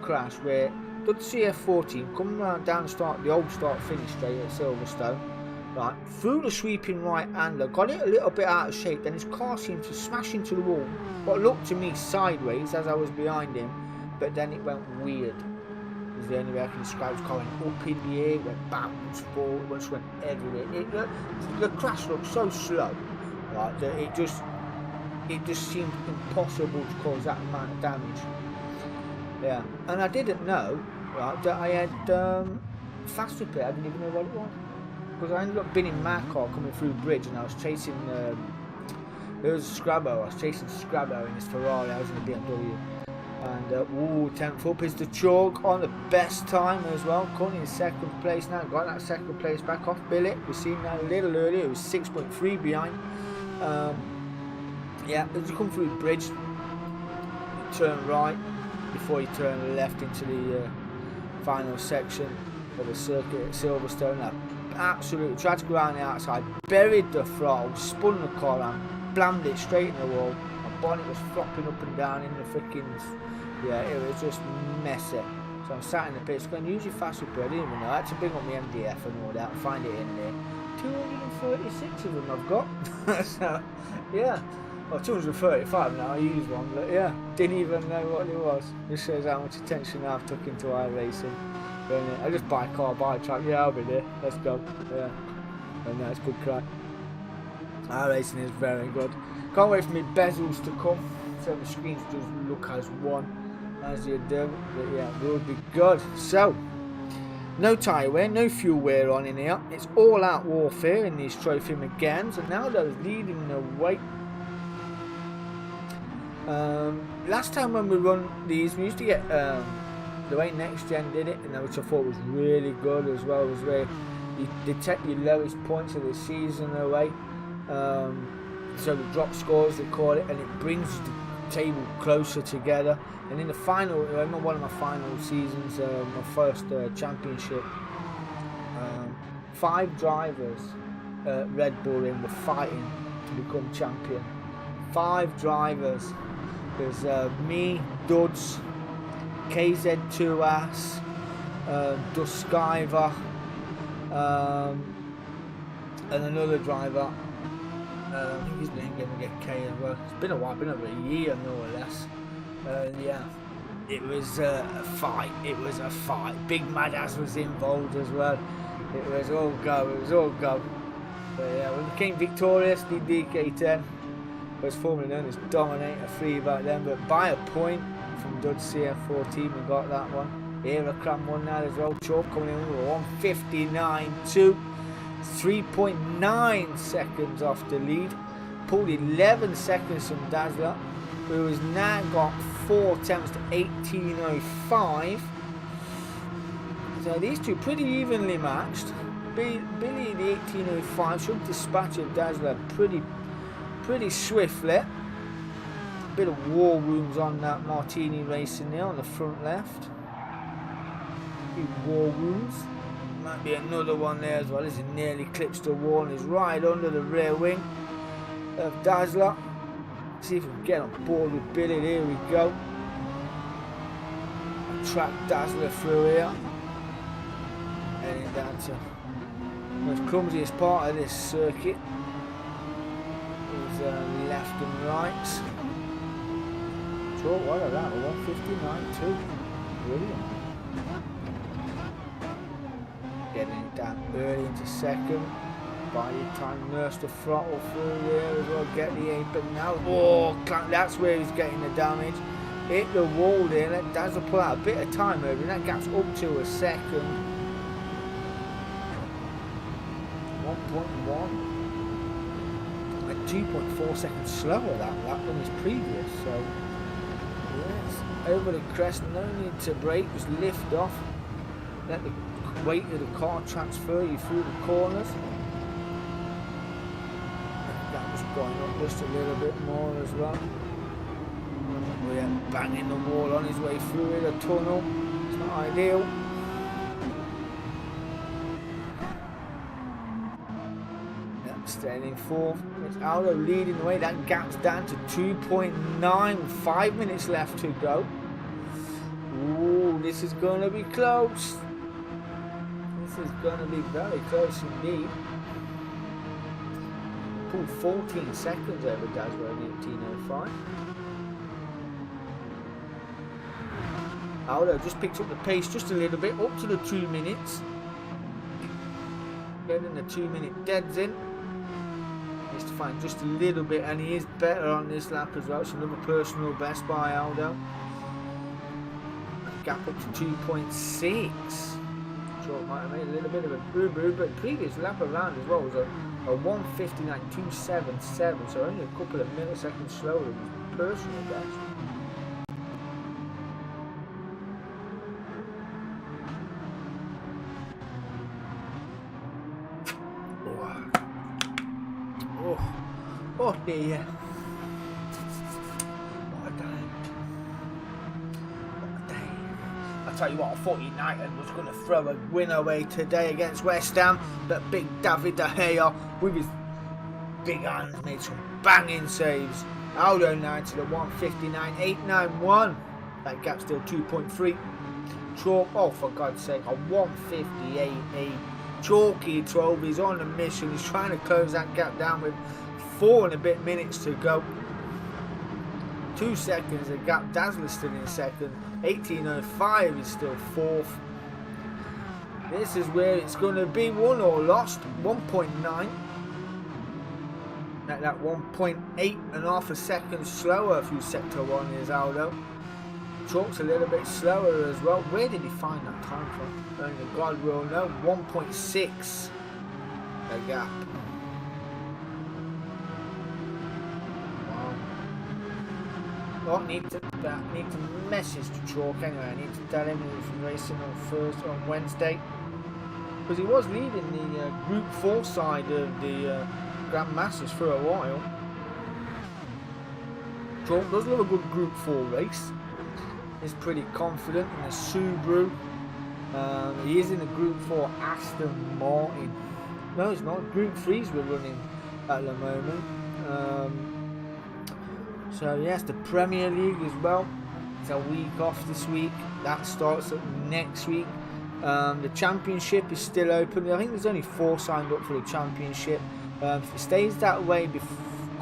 crash where the CF14 coming around down the old start finish straight at Silverstone. Right, through the sweeping right hander, got it a little bit out of shape, then his car seemed to smash into the wall. What looked to me sideways as I was behind him, but then it went weird. Is the only way I can describe it. Going up in the air, it went backwards, forward, just went everywhere. The crash looked so slow, right, that it just seemed impossible to cause that amount of damage. Yeah, and I didn't know, right, that I had fast repair. I didn't even know what it was. Because I ended up binning my car coming through the bridge, and I was chasing there was Scrabbo. I was chasing Scrabbo in his Ferrari. I was in a BMW, and 10th up is the Chalk on the best time as well, currently in second place now. Got that second place back off Billy. We've seen that a little earlier. It was 6.3 behind. Yeah, as you come through the bridge, turn right, before you turn left into the final section of the circuit at Silverstone. I absolutely tried to go around the outside, buried the throttle, spun the car around, blammed it straight in the wall. My bonnet was flopping up and down in the freaking, yeah, it was just messy. So I'm sat in the pits going, use your fast repair. I didn't even know. I had to bring up my MDF and all that, find it in there. 236 of them I've got. So, yeah. Well, 235 now, I used one, but yeah, didn't even know what it was. This shows how much attention I've took into iRacing. I just buy car, buy track, yeah, I'll be there, let's go, yeah. And that's good crack. iRacing is very good. Can't wait for me bezels to come, so the screens just look as one, as you do, but yeah, it will be good. So, no tyre wear, no fuel wear on in here. It's all out warfare in these trophy Meganes, and now they're leading the way. Last time when we run these, we used to get the way Nxtgen did it, and which I thought was really good as well, was where you detect your lowest points of the season away. So the drop scores they call it, and it brings the table closer together. And in the final, I remember one of my final seasons, my first championship, 5 drivers at Red Bull in were fighting to become champion. 5 drivers. There's me, Duds, Dk10'S, Duskiver, and another driver. I think his name gonna get K as well. It's been a while, been over a year no less. Yeah, it was a fight. It was a fight. Big Madass was involved as well. It was all go. It was all go. But yeah, we became victorious. The Dk10. Was formerly known as Dominator 3 back then, but by a point from Dodge CF14 we got that one. Aerocram won that as well. Chalk coming in with 159.2, 3.9 seconds off the lead. Pulled 11 seconds from Dazzler, who has now got 4 attempts to 18.05. So these two pretty evenly matched. Billy the 18.05 should dispatch a Dazzler pretty swiftly. Bit of war wounds on that Martini Racing there on the front left. Few war wounds. Might be another one there as well as he nearly clips the wall and is right under the rear wing of Dazzler. See if we can get on board with Billy. Here we go. Track Dazzler through here. Heading down to the most clumsiest part of this circuit. Left and right. So what are that? 159.2. Brilliant. Getting it down early into second. By the time nurse the throttle through there as well. Get the aim, but now that's where he's getting the damage. Hit the wall there. Let Dazzler pull out a bit of time over. And that gap's up to a second. 1.1. 2.4 seconds slower that lap than his previous, so yes, over the crest, no need to brake, just lift off, let the weight of the car transfer you through the corners. That was going up just a little bit more as well. We're banging the wall on his way through in a tunnel, it's not ideal. Staying in 4th, it's Aldo leading the way. That gap's down to 2.9, 5 minutes left to go. Ooh, this is going to be close. This is going to be very close indeed. Pulled 14 seconds over Dazzler in 18.05. Aldo just picked up the pace just a little bit, up to the 2 minutes. Getting the 2 minute deads in. To find just a little bit, and he is better on this lap as well. It's another personal best by Aldo. Gap up to 2.6. Short might have made a little bit of a boo-boo, but previous lap around as well was a 159.277, so only a couple of milliseconds slower than his personal best. Oh dear. Oh damn. tell you what, I thought United was going to throw a win away today against West Ham, but big David De Gea with his big hands made some banging saves. Aldo 90 at 159.891. That gap's still 2.3. Chalk, oh for God's sake, a 158.8. Chalky 12, he's on a mission, he's trying to close that gap down with 4 and a bit minutes to go. 2 seconds, the gap. Dazzler's still in second. 18.05 is still fourth. This is where it's going to be won or lost. 1.9. At that 1.8 and half a second slower through sector 1 is Aldo. Chalk's a little bit slower as well. Where did he find that time from? Only God will know. 1.6 a gap. Well, I need to message to Chalk anyway. I need to tell him he was racing on Wednesday, because he was leading the Group 4 side of the Grand Masters for a while. Chalk does love a good Group 4 race. He's pretty confident in the Subaru. He is in the Group 4 Aston Martin. No, it's not. Group 3s we're running at the moment. So yes, the Premier League as well. It's a week off this week. That starts up next week. The Championship is still open. I think there's only 4 signed up for the Championship. If it stays that way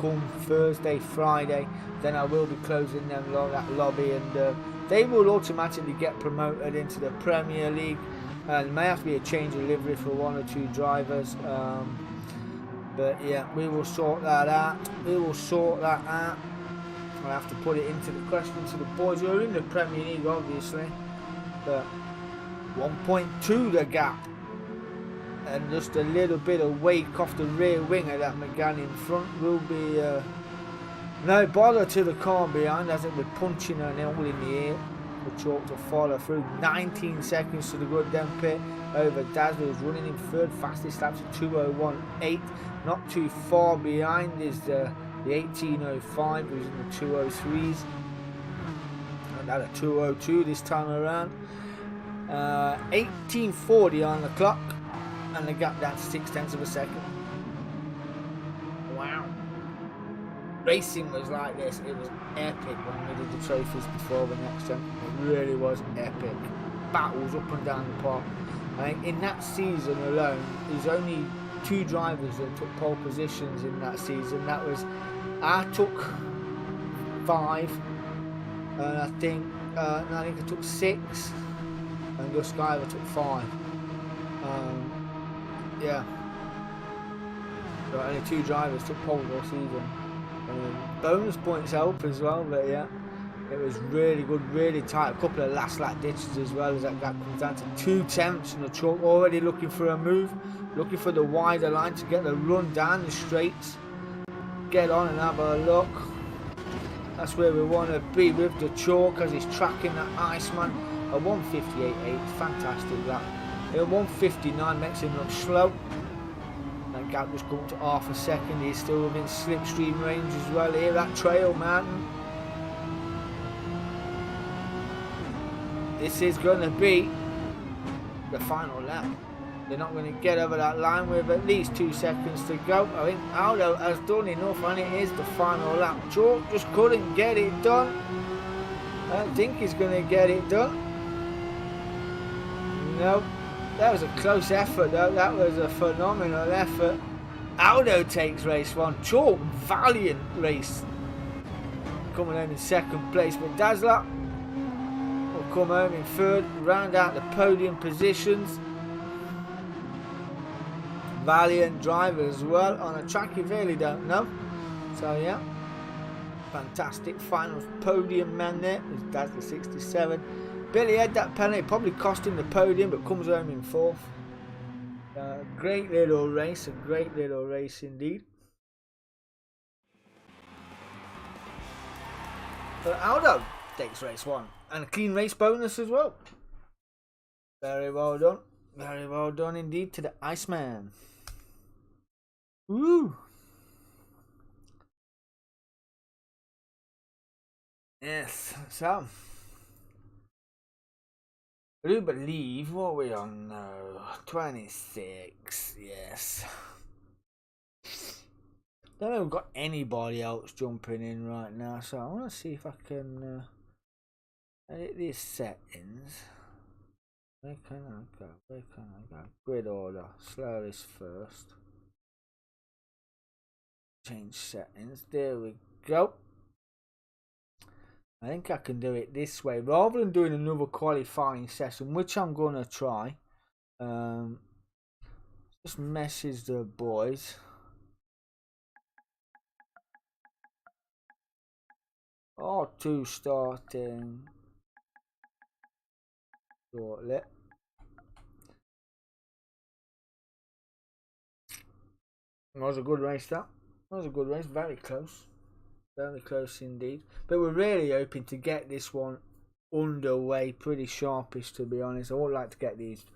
come Thursday, Friday, then I will be closing them that lobby, and they will automatically get promoted into the Premier League. There may have to be a change of livery for 1 or 2 drivers. But yeah, we will sort that out. I have to put it into the question to the boys who are in the Premier League, obviously. But 1.2 the gap, and just a little bit of wake off the rear wing of that Megane in front will be no bother to the car behind, as it was punching an all in the air. The Chalk to follow through. 19 seconds to the good down pit over Dazzler, who's running in third. Fastest laps at 2:01.8. Not too far behind is the 18.05, who's in the 2:03s. And at a 2:02 this time around. 18:40 on the clock, and the gap down to 0.6 of a second. Wow. Racing was like this. It was epic when we did the trophies before the next gen. It really was epic. Battles up and down the park. I think in that season alone, there's only 2 drivers that took pole positions in that season. That was, I took 5, and I think I took 6, and Gus Skyver took 5. Yeah. So only 2 drivers took pole all season. Bonus points help as well, but yeah, it was really good, really tight. A couple of last lap ditches as well, as that gap comes down to 2/10, and the Chalk already looking for a move, looking for the wider line to get the run down the straights. Get on and have a look. That's where we want to be with the Chalk, as he's tracking that Iceman. A 158.8, fantastic lap. A 159 makes him look slow. That gap just come to half a second. He's still within slipstream range as well here. That trail mountain. This is going to be the final lap. They're not going to get over that line with at least 2 seconds to go. I think Aldo has done enough, and it is the final lap. Chalk just couldn't get it done. I don't think he's going to get it done. No. That was a close effort though. That was a phenomenal effort. Aldo takes race 1. Chalk, valiant race. Coming home in 2nd place, but Dazzler will come home in 3rd. Round out the podium positions. Valiant driver as well on a track you really don't know. So yeah, fantastic final podium man there. There's Dazzler 67. Billy had that penalty, probably cost him the podium, but comes home in 4th. Great little race, a great little race indeed. But Aldo takes race 1, and a clean race bonus as well. Very well done indeed to the Iceman. Woo! Yes, so I do believe, what are we on now? 26, yes. Don't know if we've got anybody else jumping in right now, so I want to see if I can edit these settings. Where can I go? Where can I go? Grid order. Slowest first. Change settings. There we go. I think I can do it this way rather than doing another qualifying session, which I'm gonna try. Just message the boys. R2 starting shortly. That was a good race, that. That was a good race, very close. Very close indeed. But we're really hoping to get this one underway pretty sharpish, to be honest. I would like to get these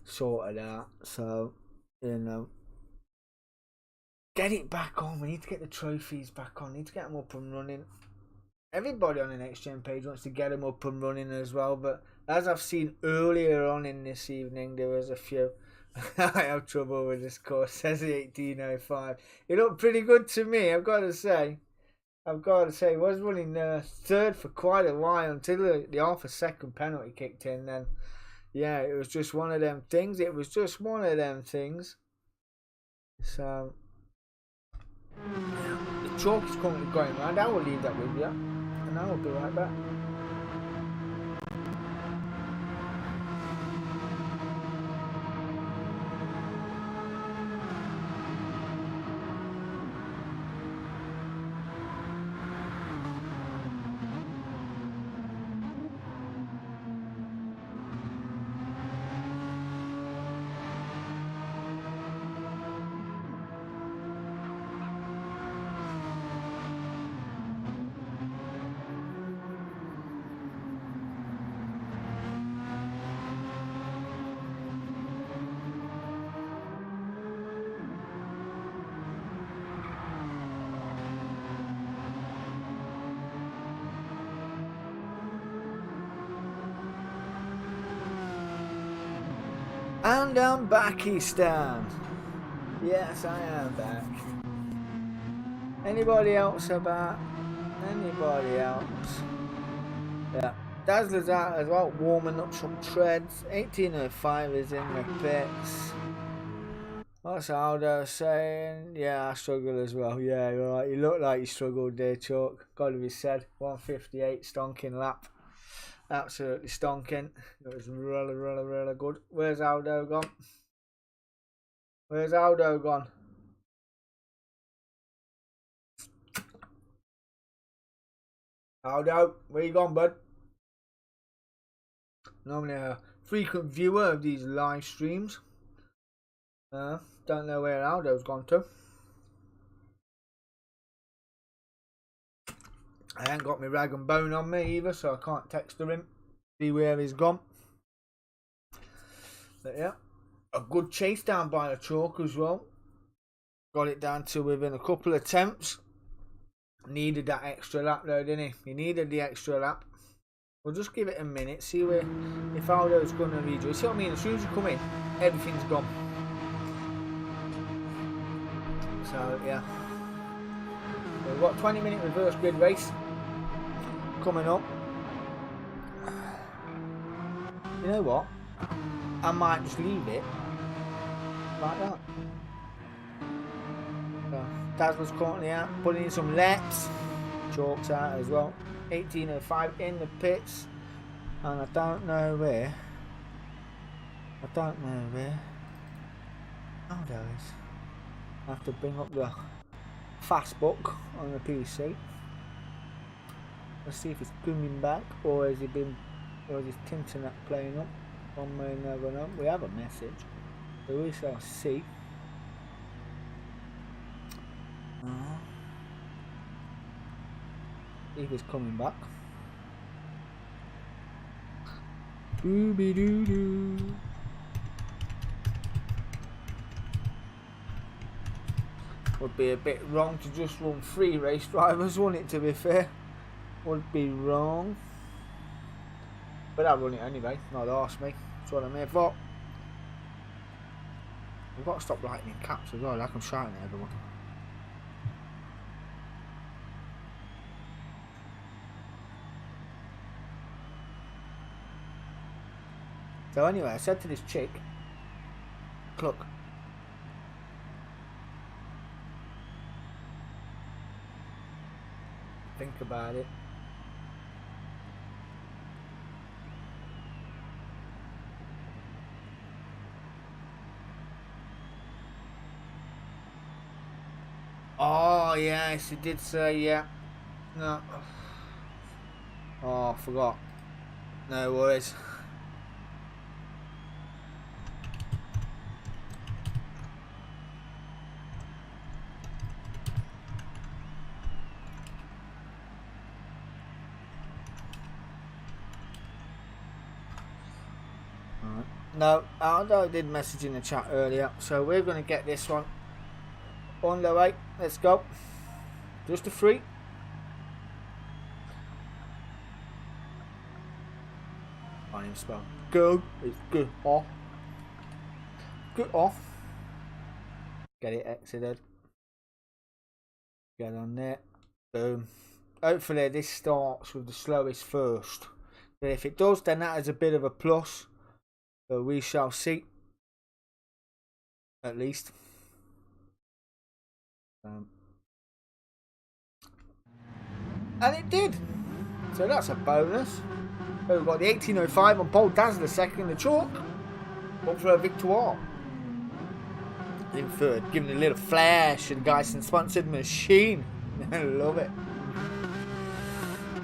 sorted out. So, you know, get it back on. We need to get the trophies back on. We need to get them up and running. Everybody on the Next Gen page wants to get them up and running as well. But as I've seen earlier on in this evening, there was a few. I have trouble with this course. Says the 1805. It looked pretty good to me, I've got to say. I was running third for quite a while until the half a second penalty kicked in. Then, yeah, it was just one of them things. So, the chalk is currently going round. I will leave that with you, and I will be right back. And I'm Pakistan. Yes, I am back. Anybody else about? Anybody else? Yeah. Dazzler's out as well, warming up some treads. 1805 is in the pits. What's Aldo saying? Yeah, I struggled as well. Yeah, right. You look like you struggled there, Chalk. Gotta be said. 158 stonking lap. Absolutely stonking. It was really good. Where's Aldo gone? Aldo, where you gone, bud? Normally a frequent viewer of these live streams. Don't know where Aldo's gone to. I ain't got my rag and bone on me either, so I can't text him. See where he's gone. But yeah, a good chase down by the chalk as well. Got it down to within a couple of attempts. Needed that extra lap though, didn't he? He needed the extra lap. We'll just give it a minute, see where if Aldo's going to read you. See what I mean? As soon as you come in, everything's gone. So yeah, we've got a 20-minute reverse grid race coming up. You know what? I might just leave it like that. So, Dazzler's currently out, putting in some laps. Chalk's out as well. 1805 in the pits, and I don't know where. Aldo is. I have to bring up the fast book on the PC. Let's see if he's coming back, or has his internet playing up. One way or another. We have a message, so we shall see. See if he's coming back. Dooby doo doo. Would be a bit wrong to just run 3 race drivers, wouldn't it, to be fair? Would be wrong. but I'll run it anyway. Not arse me. That's what I'm here for. We've got to stop writing in caps as well, like I'm shouting at everyone. So anyway, I said to this chick, look, think about it. Oh yes, he did say yeah. No. Oh, I forgot. No worries. No, I did message in the chat earlier, so we're going to get this one on the way. Let's go. Just a free. I can't even spell. Go. It's good off. Good off. Get it exited. Get on there. Boom. Hopefully this starts with the slowest first. But if it does, then that is a bit of a plus. But we shall see. At least. And it did. So that's a bonus. So we've got the 1805 on pole. Dazzler second in the chalk. Up for a victoire. In third, giving a little flash to the Dyson sponsored machine. I love it.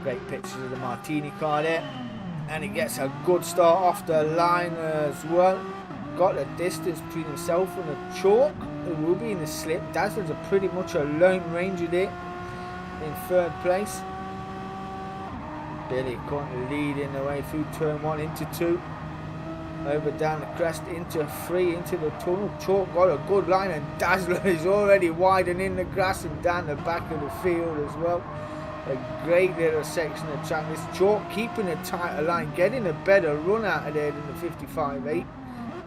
Great pictures of the Martini car there. And he gets a good start off the line as well. Got the distance between himself and the chalk. It will be in the slip. Dazzler's pretty much a lone ranger there in third place. Billy currently leading the way through turn 1 into 2. Over down the crest into 3 into the tunnel. Chalk got a good line and Dazzler is already widening the grass and down the back of the field as well. A great little section of track. This Chalk keeping a tighter line, getting a better run out of there than the 55.8.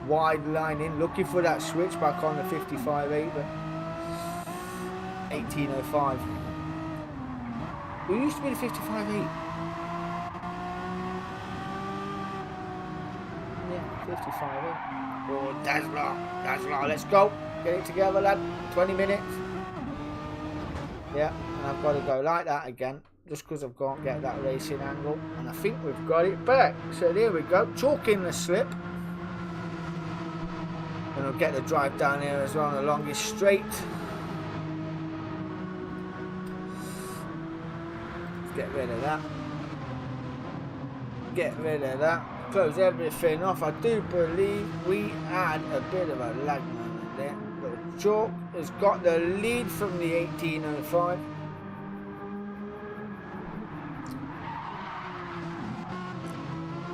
Wide line in, looking for that switch back on the 55.8, but 18.05. Who used to be the 55.8? Yeah, 55.8. Oh, Dazzler, let's go. Get it together, lad. 20 minutes. Yeah, and I've got to go like that again, just because I've got to get that racing angle. And I think we've got it back. So there we go. Chalk in the slip. And I'll get the drive down here as well on the longest straight. Let's get rid of that. Get rid of that. Close everything off. I do believe we had a bit of a lag moment there. But Chalk has got the lead from the 18.05.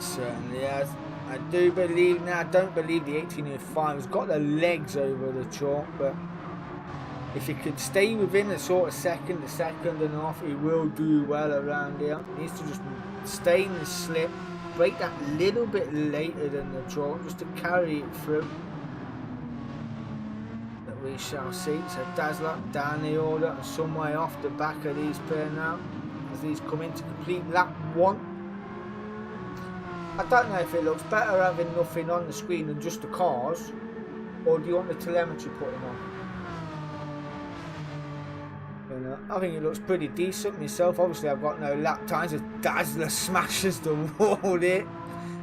Certainly has. I do believe now, I don't believe the 18.05 has got the legs over the Chalk, but if he could stay within a sort of second, a second and a half, he will do well around here. He needs to just stay in the slip, break that little bit later than the Chalk, just to carry it through. But we shall see. So Dazzler down the order and some way off the back of these pair now, as these come in to complete lap 1. I don't know if it looks better having nothing on the screen than just the cars, or do you want the telemetry putting on? You know, I think it looks pretty decent myself. Obviously I've got no lap times as Dazzler smashes the wall there.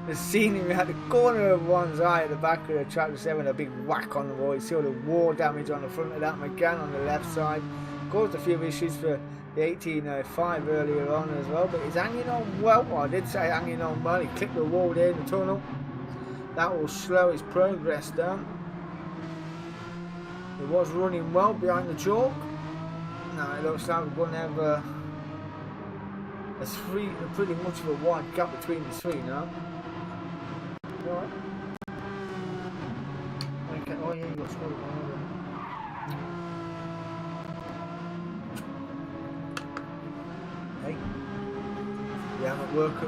The scenery at the corner of one's eye at the back of the track, just having a big whack on the wall. You see all the war damage on the front of that Megane on the left side. Caused a few issues for the 18.05 earlier on as well, but he's hanging on well. I did say hanging on well. He clipped the wall there in the tunnel. That will slow his progress down. He was running well behind the Chalk. Now it looks like we're going to have a pretty much of a wide gap between the three now. Right. Okay. Oh yeah, you got scored one. Hey, we haven't work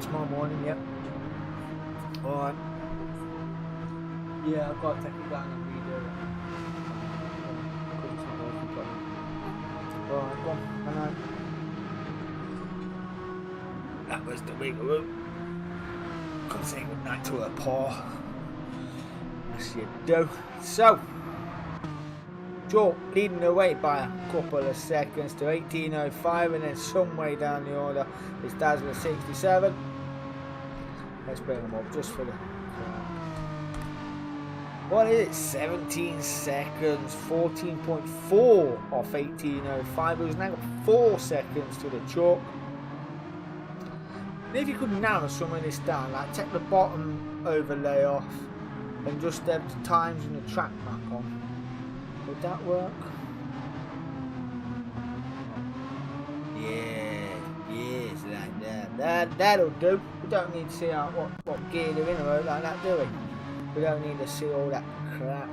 tomorrow morning, yeah. Alright. Yeah, I've got to take it down and redo it. Because it's not working properly. Alright, go on. Good night. That was the wiggle. Come say good night to her paw. Yes, you do. So, Joe leading the way by a couple of seconds to 18.05, and then some way down the order is Dazzler 67. Let's bring them up just for the. What is it? 17 seconds, 14.4 off 18.05. It was now 4 seconds to the chalk. And if you could narrow some of this down, like take the bottom overlay off and just have the times and the track map on, would that work? Yeah, yes, like that. That'll do. We don't need to see what gear they're in or like that, do we? We don't need to see all that crap.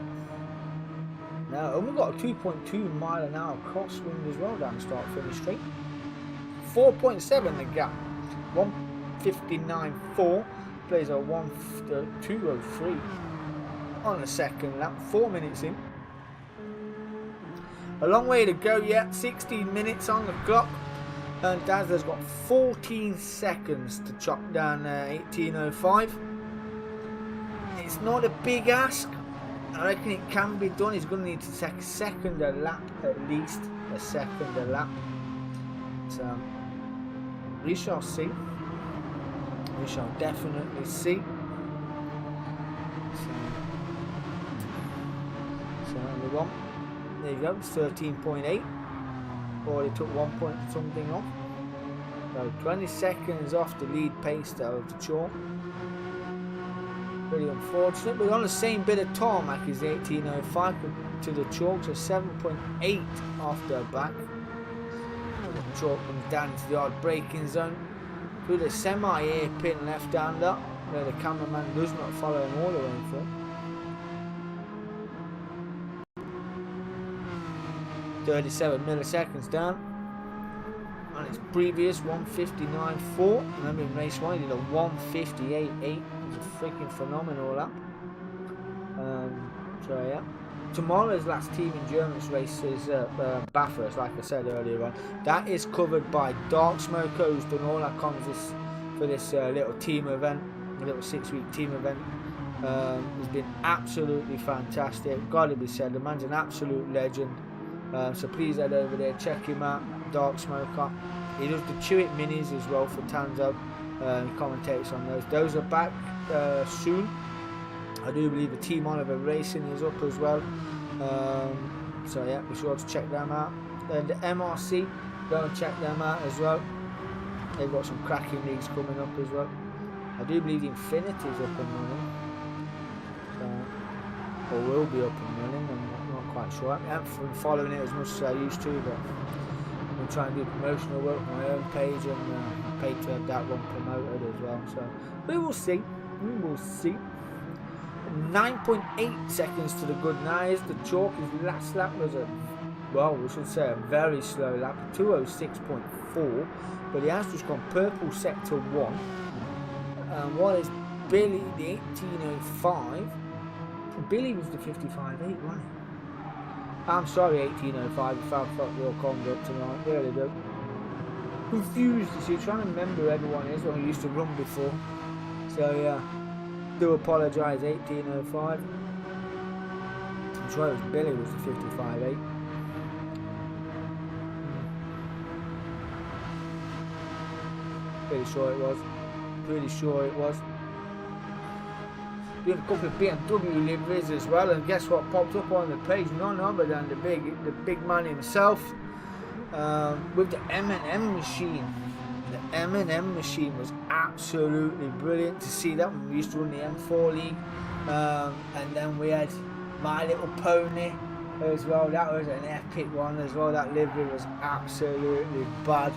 No, and we've got a 2.2 mile an hour crosswind as well down start finish straight. 4.7 the gap. 1:59.4 plays a 1:2:03 on the second lap. 4 minutes in. A long way to go yet. 16 minutes on the clock. And Dazzler's got 14 seconds to chop down 18.05. It's not a big ask. I reckon it can be done. He's going to need to take a second a lap, at least a second a lap. So we shall see. We shall definitely see. So only one. There you go. It's 13.8. Already took 1 point something off. So 20 seconds off the lead pace though of the chalk. Pretty unfortunate, but on the same bit of tarmac as the 18.05 to the chalk, so 7.8 off the back. The chalk comes down into the hard braking zone through the semi-airpin left-hander, where the cameraman does not follow him all the way through. 37 milliseconds down on its previous 1:59.4. Remember in race 1 he did a 1:58.8. It was a freaking phenomenal lap. So yeah, tomorrow's last team endurance race is Bathurst, like I said earlier on. That is covered by Dark Smoke, who's done all our comms for this little team event, a little 6-week team event. He's been absolutely fantastic, gotta be said. The man's an absolute legend. So please head over there, check him out, Dark Smoker. He does the Chew It Minis as well for Tanzo. He commentates on those. Those are back soon. I do believe the Team Oliver Racing is up as well. So yeah, be sure to check them out. And the MRC, go and check them out as well. They've got some cracking leagues coming up as well. I do believe the Infinity is up and running. Or will be up and running. I'm not quite sure. I haven't been following it as much as I used to, but I'm trying to do promotional work on my own page and paid to have that one promoted as well. So we will see. We will see. 9.8 seconds to the good nice. The chalk, his last lap was a, well, we should say a very slow lap, 2:06.4, but he has just gone purple sector 1. And what is Billy, the 18.05? Billy was the 55.8, wasn't he? I'm sorry, 18.05, if I fucked your conduct tonight, really do. Confused, you see, trying to remember who everyone is when we used to run before. So yeah, do apologise, 18.05. I'm sure it was Billy was the 55.8. Pretty sure it was. Pretty sure it was. Doing a couple of BMW liveries as well, and guess what popped up on the page? None other than the big man himself, with the M&M machine. The M&M machine was absolutely brilliant to see that when we used to run the M4 League, and then we had My Little Pony as well. That was an epic one as well. That livery was absolutely bad.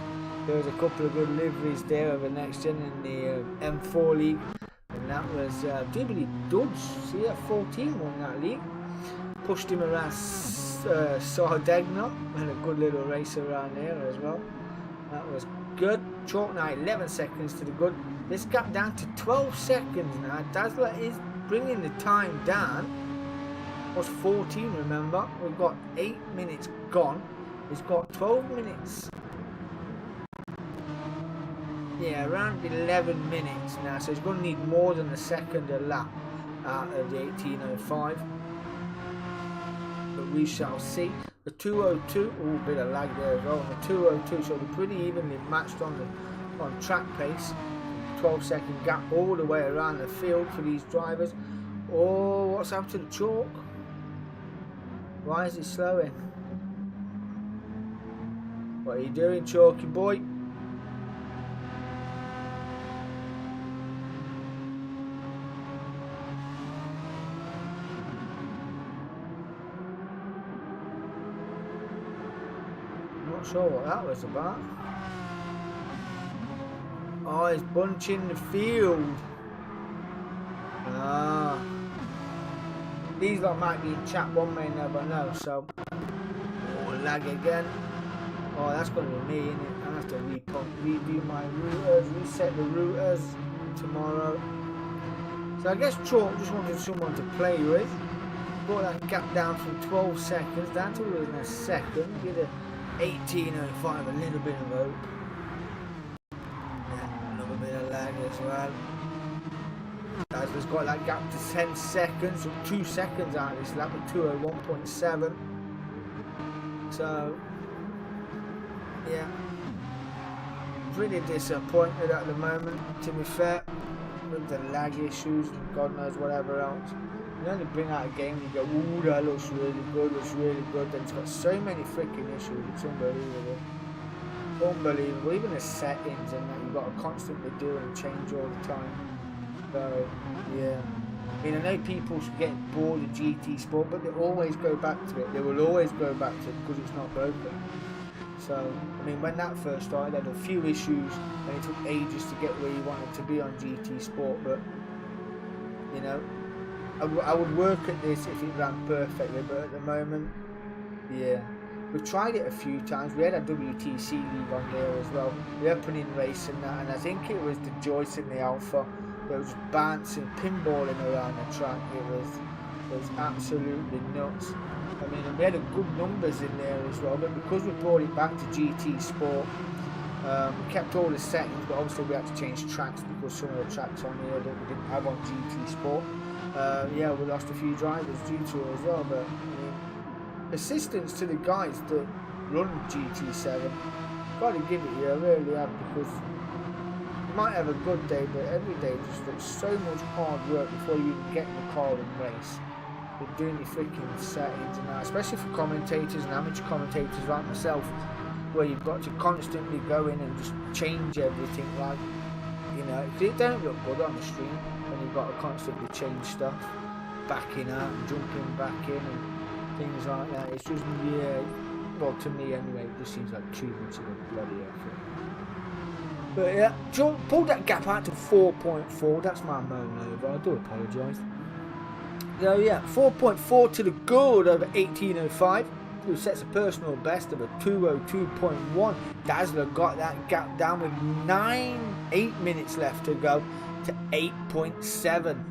There was a couple of good liveries there of the Next Gen in the M4 League. And that was Dibbly Dudge, CF14 won that league. Pushed him around Sardegna, and a good little race around there as well. That was good. Chalk now 11 seconds to the good. This gap down to 12 seconds now. Dazzler is bringing the time down. Was 14, remember? We've got 8 minutes gone. He's got 12 minutes. Yeah, around 11 minutes now. So he's going to need more than a second a lap out of the 18.05. But we shall see. The 2.02, oh, bit of lag there as well. The 2.02, so we're pretty evenly matched on track pace. 12-second gap all the way around the field for these drivers. Oh, what's happened to the chalk? Why is it slowing? What are you doing, chalky boy? Not sure what that was about. Oh, it's bunching the field. Ah. These lot might be in chat, one may never know, so. Oh, lag again. Oh, that's going to be me, isn't it? I have to redo my routers, reset the routers tomorrow. So I guess Chalk just wanted someone to play with. Brought that gap down from 12 seconds down to within a second. Get a 18.05, a little bit of hope. Yeah, another bit of lag as well. Dazzler's got that gap to 10 seconds, or 2 seconds out of this lap with 201.7. So, yeah, pretty disappointed at the moment, to be fair, with the lag issues and God knows whatever else. You only bring out a game and you go, ooh, that looks really good, then it's got so many freaking issues, it's unbelievable. Unbelievable, even the settings and that you've got to constantly do and change all the time. So, yeah. I mean, I know people get bored of GT Sport, but they always go back to it. They will always go back to it because it's not broken. So, I mean, when that first started, I had a few issues and it took ages to get where you wanted to be on GT Sport, but, you know, I would work at this if it ran perfectly, but at the moment, yeah. We've tried it a few times. We had a WTC league on there as well, the opening race and that, and I think it was the Joyce in the Alpha. There was bouncing, pinballing around the track. It was absolutely nuts. I mean, we had good numbers in there as well, but because we brought it back to GT Sport, we kept all the settings, but obviously we had to change tracks because some of the tracks on here that we didn't have on GT Sport. Yeah, we lost a few drivers due to it as well, but I mean, assistance to the guys that run GT7, gotta give it here, I really have, because you might have a good day, but every day just looks so much hard work before you even get in the car and race. You're doing your freaking settings and that, especially for commentators and amateur commentators like myself, where you've got to constantly go in and just change everything, like, you know, it don't look good on the stream when you've got to constantly change stuff, backing out and jumping back in and things like that. It's just, yeah, well, to me anyway, it just seems like too much of a bloody effort. But yeah, John pulled that gap out to 4.4. That's my moan over. I do apologise. So yeah, 4.4 to the good over 18.05. Who sets a personal best of a 2:02.1. Dazzler got that gap down with 8 minutes left to go to 8.7.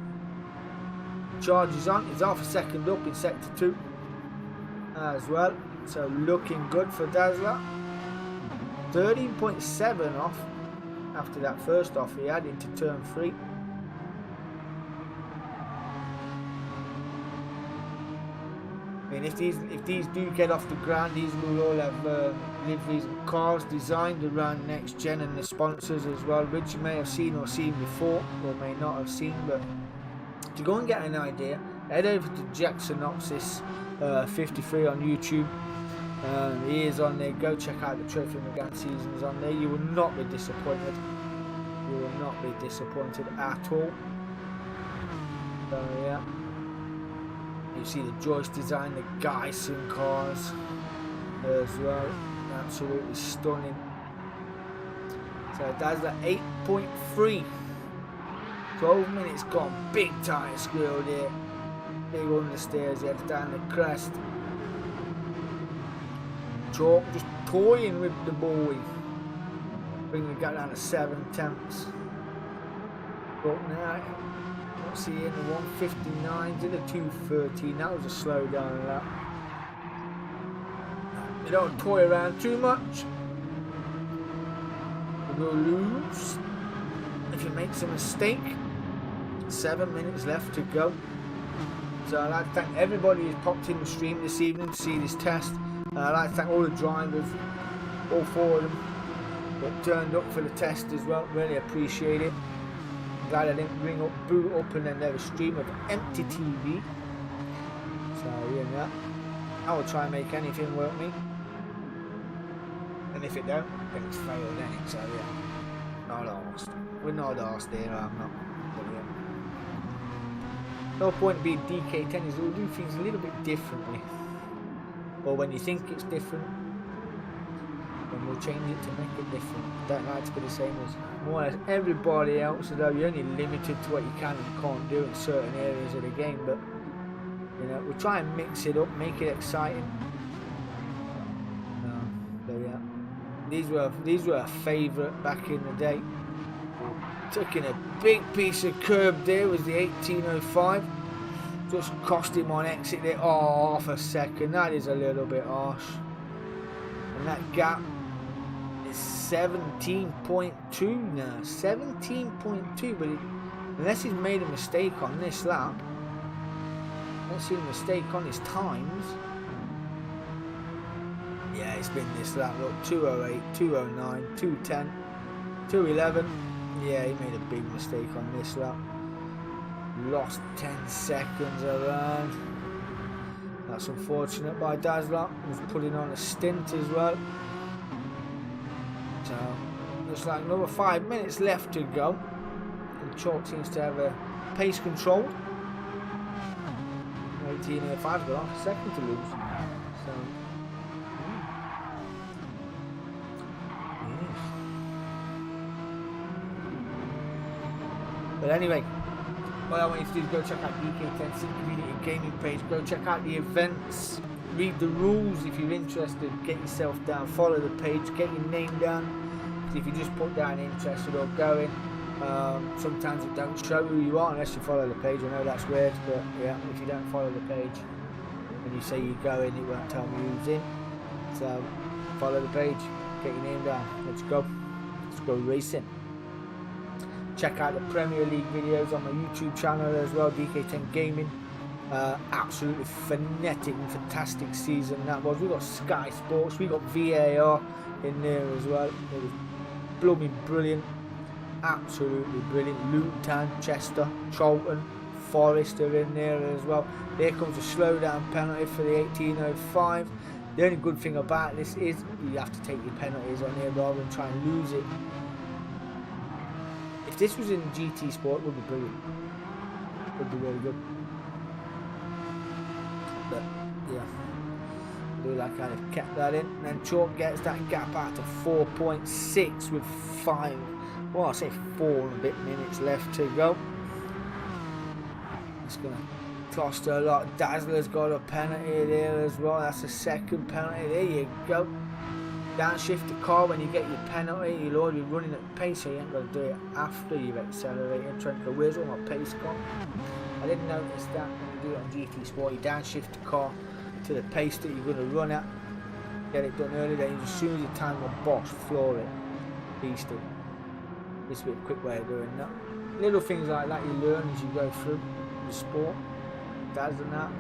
Charges on. He's half a second up in sector 2 as well. So looking good for Dazzler. 13.7 off after that first off he had into turn 3. I mean, if these do get off the ground, these will all have liveries and cars designed around next gen and the sponsors as well, which you may have seen before or may not have seen. But to go and get an idea, head over to Dk10'S 53 on YouTube. He is on there. Go check out the Trophy Megane seasons on there. You will not be disappointed. You will not be disappointed at all. So yeah. You see the Joyce design, the Geisen cars as well, absolutely stunning. So that's the 8.3, 12 minutes gone, big tyre squeal there, big understairs, he heads down the crest. Chalk just toying with the boy. Bring the gap down to 7/10. But now, what's he in the 159? Did a 213. That was a slow down lap. You don't toy around too much. You will lose if you make a mistake. 7 minutes left to go. So I'd like to thank everybody who's popped in the stream this evening to see this test. I'd like to thank all the drivers, all 4 of them, that turned up for the test as well. Really appreciate it. Glad I didn't ring up, boot up, and then there was a stream of empty TV. So yeah, I will try and make anything work me. And if it don't, then it's failed, ain't it? So yeah, not arsed. We're not arsed here, I'm not. But yeah. No point being Dk10'S, we'll do things a little bit differently. Or when you think it's different, then we'll change it to make it different. Don't like to be the same as more or less everybody else, although you're only limited to what you can and can't do in certain areas of the game. But you know, we'll try and mix it up, make it exciting. So yeah, these were a favourite back in the day. Took in a big piece of curb there was the 1805. Just cost him on exit there, half a second. That is a little bit harsh. And that gap is 17.2 now. 17.2, but unless he's made a mistake on this lap, unless he's made a mistake on his times. Yeah, it's been this lap. Look, 208, 209, 210, 211. Yeah, he made a big mistake on this lap. Lost 10 seconds around. That's unfortunate by Dazzler. Was putting on a stint as well. So, looks like another 5 minutes left to go. And Chalk seems to have a pace control. 1805's got a second to lose. So, but anyway, what I want you to do is go check out Dk10'S community gaming page. Go check out the events. Read the rules if you're interested. Get yourself down. Follow the page. Get your name down. Because if you just put down interested or going, sometimes it don't show who you are unless you follow the page. I know that's weird, but yeah, if you don't follow the page and you say you're going, it won't tell me who's in. So follow the page. Get your name down. Let's go. Let's go racing. Check out the Premier League videos on my YouTube channel as well, Dk10 Gaming. Absolutely phonetic and fantastic season that was. We got Sky Sports, we got VAR in there as well. It was blooming brilliant, absolutely brilliant. Luton, Chester, Charlton, Forest are in there as well. There comes a slowdown penalty for the 1805. The only good thing about this is you have to take your penalties on here rather than try and lose it. If this was in GT Sport, it would be brilliant. It would be really good. But yeah, do like I kept that in. And then Chalk gets that gap out to 4.6 with 4 and a bit minutes left to go. It's going to cost a lot. Dazzler's got a penalty there as well. That's a second penalty. There you go. Downshift the car when you get your penalty. You'll already be running at pace, so you ain't got to do it after you've accelerated and trying to go, where's all my pace gone? I didn't notice that when you do it on GT Sport. You downshift the car to the pace that you're going to run at. Get it done early, then as soon as you time the box, floor it. Beast it. This would be a quick way of doing that. Little things like that you learn as you go through the sport. That's and that.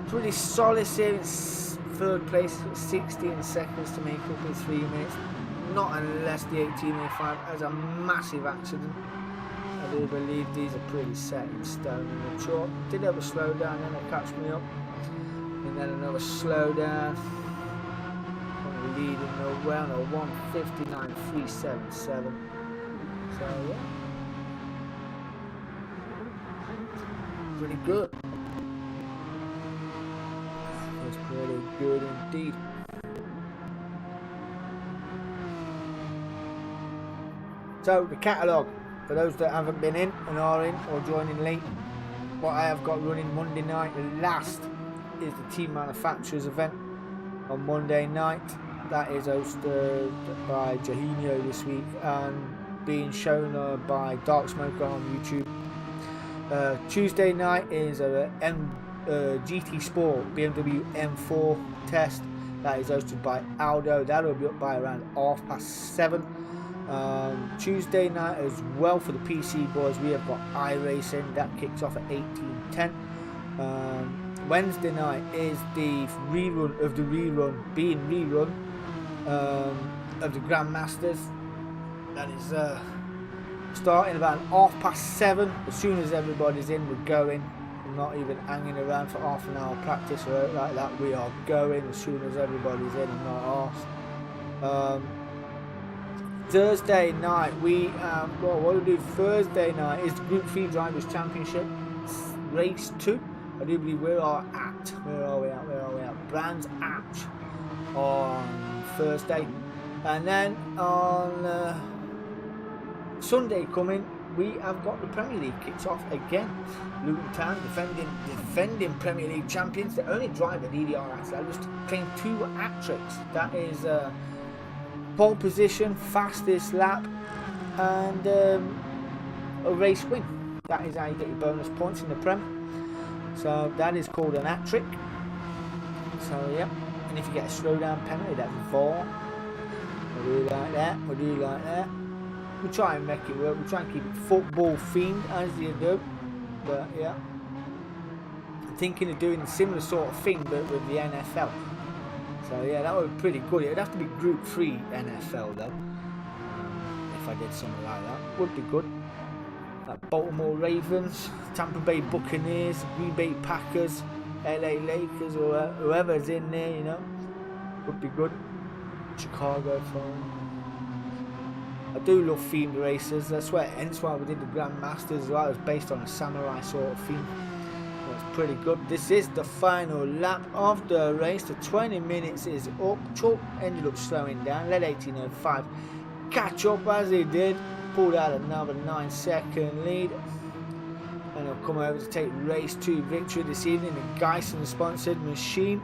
Pretty solid here. Third place, 16 seconds to make up in 3 minutes. Not unless the 1805 has a massive accident. I do believe these are pretty set in stone in the chalk. Did have a slowdown, then they catch me up. And then another slowdown. Leading the well, a 159.377. So yeah. Pretty good. It's pretty good indeed. So the catalogue, for those that haven't been in and are in or joining late, what I have got running Monday night, the last is the Team Manufacturers event on Monday night. that is hosted by Jahinio this week and being shown by Dark Smoker on YouTube. Tuesday night is a GT Sport BMW M4 test that is hosted by Aldo. That will be up by around 7:30. Tuesday night as well for the PC boys, we have got iRacing that kicks off at 18:10. Wednesday night is the rerun of the rerun of the Grandmasters. That is starting about 7:30. As soon as everybody's in, we're going. We're not even hanging around for half an hour practice or anything like that. We are going as soon as everybody's in and not asked. Thursday night, what do we do? Thursday night is the Group 3 Drivers' Championship Race 2. I do believe where are we at? Brands Hatch on Thursday. And then on Sunday coming, we have got the Premier League kicks off again. Luton Town, defending Premier League champions. The only driver DDRS that just claimed 2 hat-tricks. That is pole position, fastest lap, and a race win. That is how you get your bonus points in the Prem. So that is called an hat-trick. So yeah, and if you get a slowdown penalty, that's 4. We'll do like that. We'll try and make it work. We'll try and keep it football themed as you do. But yeah, I'm thinking of doing a similar sort of thing, but with the NFL. So yeah, that would be pretty good. It would have to be Group 3 NFL though. If I did something like that, would be good. Like Baltimore Ravens, Tampa Bay Buccaneers, Green Bay Packers, LA Lakers, or whoever's in there, you know, would be good. Chicago Fire. I do love themed races. That's why we did the Grandmasters as well. It was based on a samurai sort of theme. That's pretty good. This is the final lap of the race. The 20 minutes is up. Chuck ended up slowing down. Led 18:05. Catch up as he did. Pulled out another 9-second lead. And he'll come over to take race 2 victory this evening. The Geisen sponsored machine.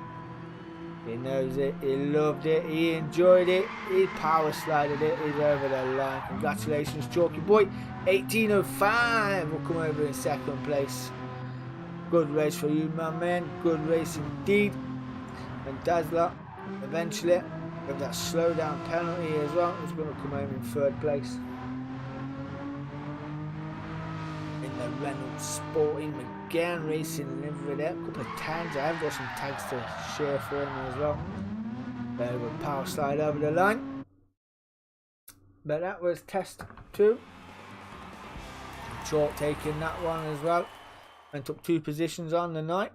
He knows it, he loved it, he enjoyed it, he power slided it, he's over the line. Congratulations, Chalky boy. 18:05 will come over in 2nd place. Good race for you, my man. Good race indeed. And Dazzler, eventually, with that slowdown penalty as well, is going to come home in 3rd place. In the Reynolds Sporting Megane Racing livery there. A couple of tags. I have got some tags to share for him as well. There will power slide over the line. But that was test 2. Chalk taking that one as well. Went up 2 positions on the night.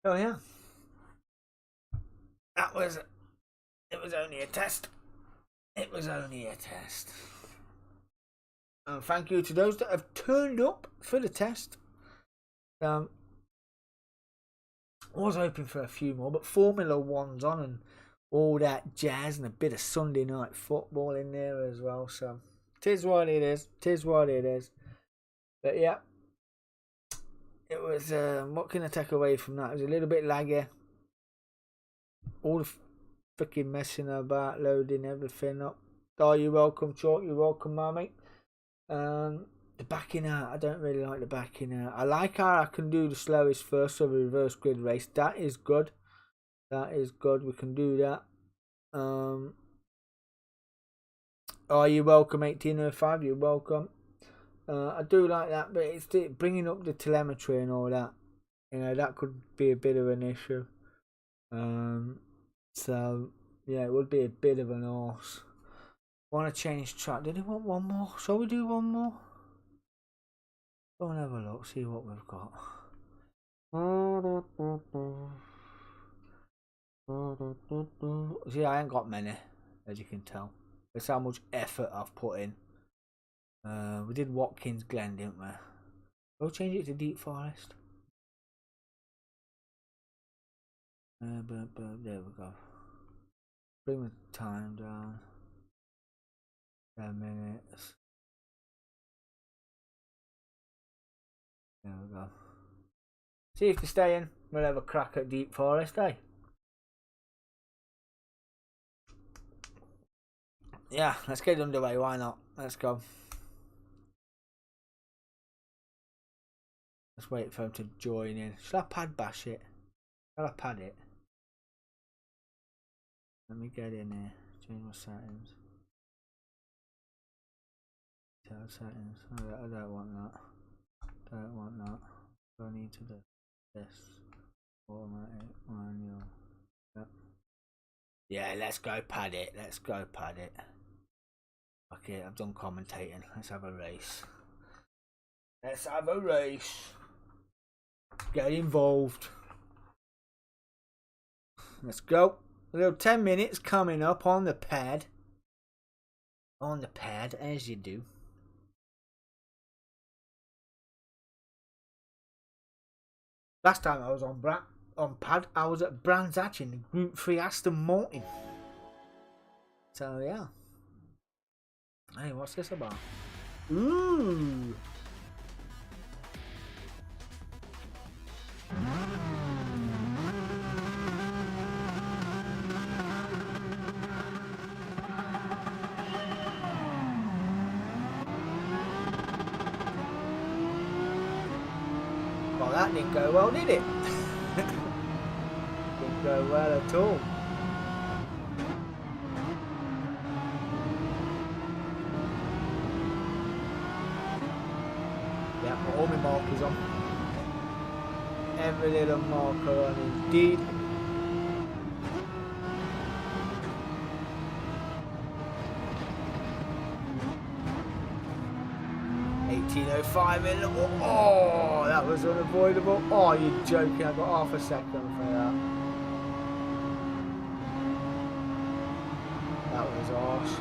Oh yeah. It was only a test. It was only a test. And thank you to those that have turned up for the test. I was hoping for a few more, but Formula 1's on and all that jazz and a bit of Sunday night football in there as well. So, 'tis what it is. 'Tis what it is. But yeah, it was, what can I take away from that? It was a little bit laggy. All the freaking messing about, loading everything up. Oh, you're welcome, Chalk. You're welcome, mommy. The backing out, I don't really like the backing out. I like how I can do the slowest first of a reverse grid race. That is good. That is good. We can do that. Oh, you're welcome, 18:05. You're welcome. I do like that, but it's bringing up the telemetry and all that. You know, that could be a bit of an issue. So yeah, it would be a bit of an horse. Want to change track? Did he want one more? Shall we do one more? Go and have a look, see what we've got. See, I ain't got many, as you can tell. That's how much effort I've put in. We did Watkins Glen, didn't we? We'll change it to Deep Forest. There we go. Bring the time down. 10 minutes. There we go. See if they stay in. We'll have a crack at Deep Forest, eh? Yeah, let's get it underway. Why not? Let's go. Let's wait for him to join in. Should I pad bash it? Shall I pad it? Let me get in here. Change my settings. Tell settings. I don't want that. Don't want that. I need to do this. Automatic manual. Yep. Yeah, let's go pad it. Let's go pad it. Okay, I've done commentating. Let's have a race. Let's have a race. Get involved. Let's go. A little 10 minutes coming up on the pad. On the pad, as you do. Last time I was on pad, I was at Brands Hatch in the Group 3 Aston Martin. So yeah. Hey, what's this about? Ooh. Well, that didn't go well, did it? Didn't go well at all. Yeah, put all my markers on. Every little marker on indeed. $18.05 in. Oh, that was unavoidable. Oh, you're joking. I got half a second for that. That was harsh.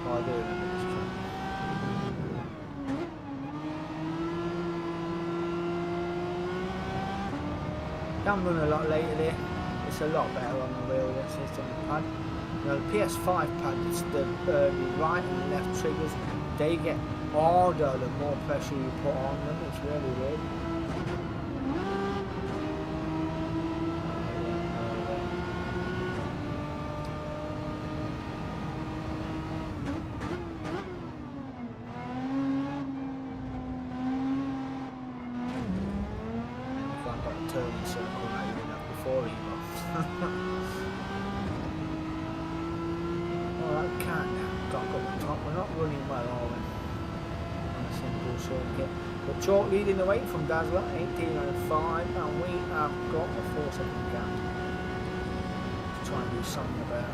Oh, I do remember this track. I've done a lot lately. It's a lot better on the wheel than it's on the pad. You know, the PS5 pad, it's the right and left triggers, they get harder the more pressure you put on them. It's really weird. I've got a turning circle now, you didn't have before either. Alright, can't now. Got up the top. We're not running well, are we? On a single circuit. But chalk leading the way from Dazzler, 18.05, and we have got a 4-second gap. Let's try and do something about it.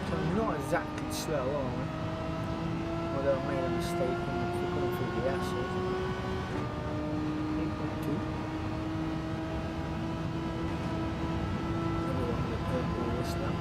So not exactly slow, are we? Although I made a mistake in going through the S's. 8.2. Everyone with a purple list now.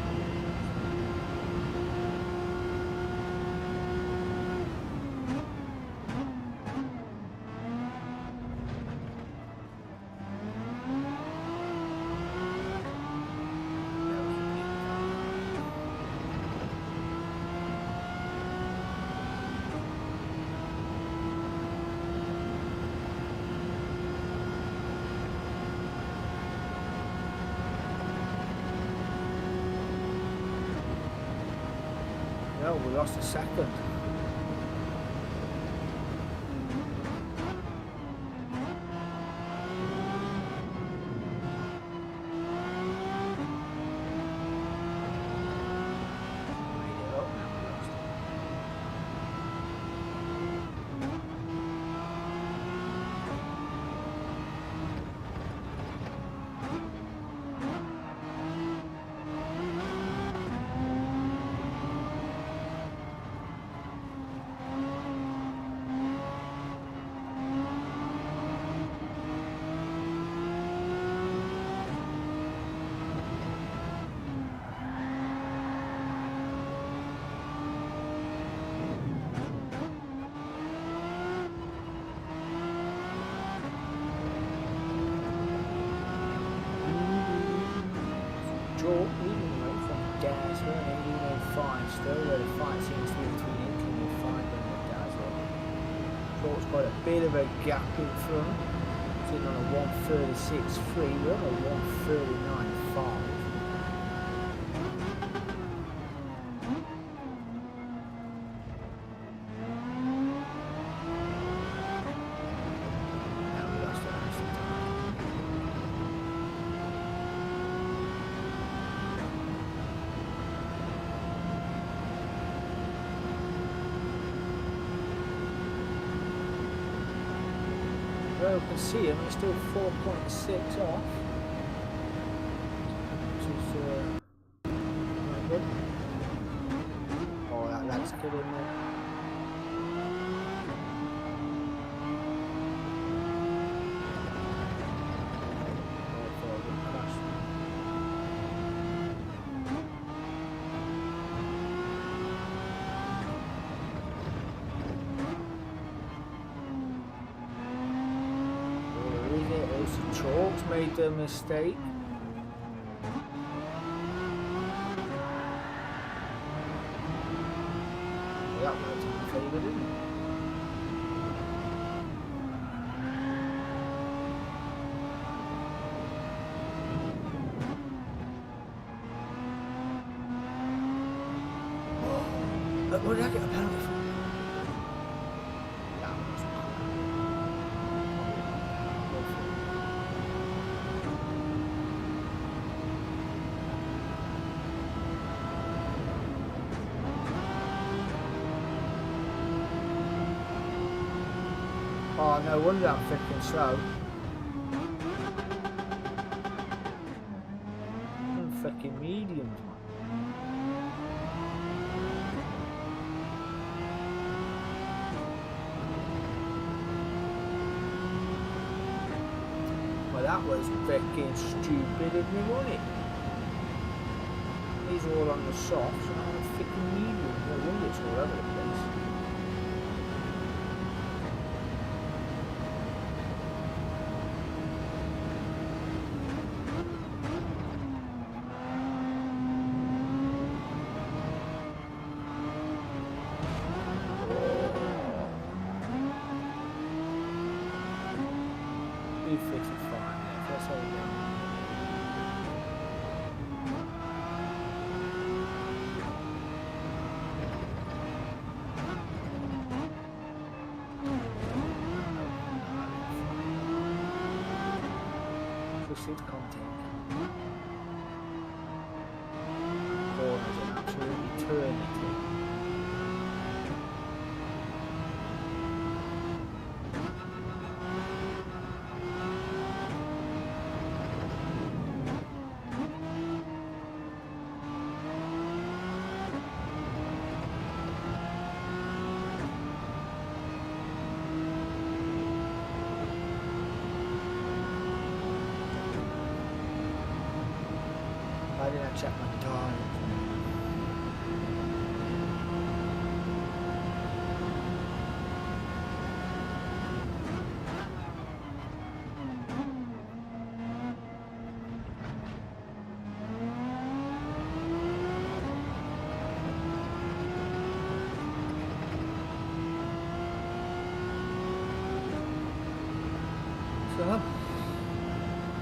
No, we lost a second. guess. We're in 5 still, where the fight seems to be between 1805 and the Dazzle. Thought it's got a bit of a gap in front. Sitting on a 136.3, we're on a 139.5. Well, you can see him, he's still 4.6 off, which is not good. Oh, that's good in there. Chalk's made the mistake. Well, that worked in my favour, didn't it? But what did I get a penalty for? Oh, no wonder I'm freaking slow. I'm freaking mediums, man. Well, that was freaking stupid of me, wasn't it? These are all on the softs, and I'm a freaking medium. No wonder it's all over the place. Content. Corners an absolute eternity. Why didn't I check my time? So,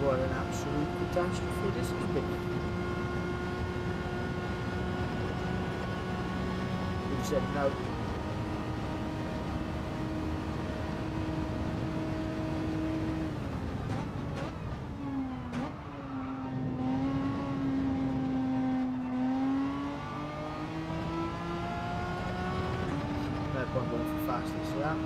what an absolute catastrophe this has been. Said no. No point going for fastest for that.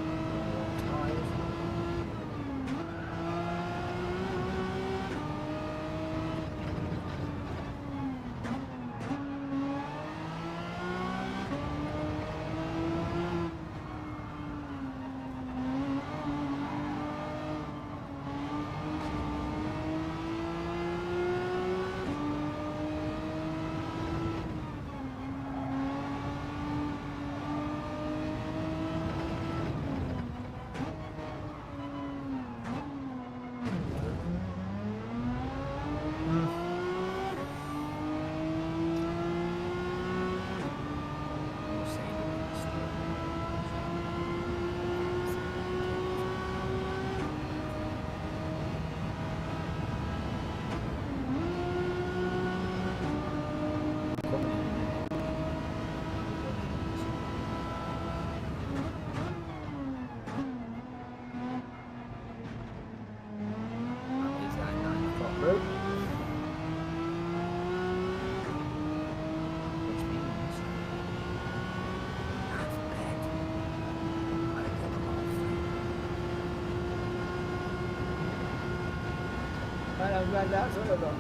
my granddad's over.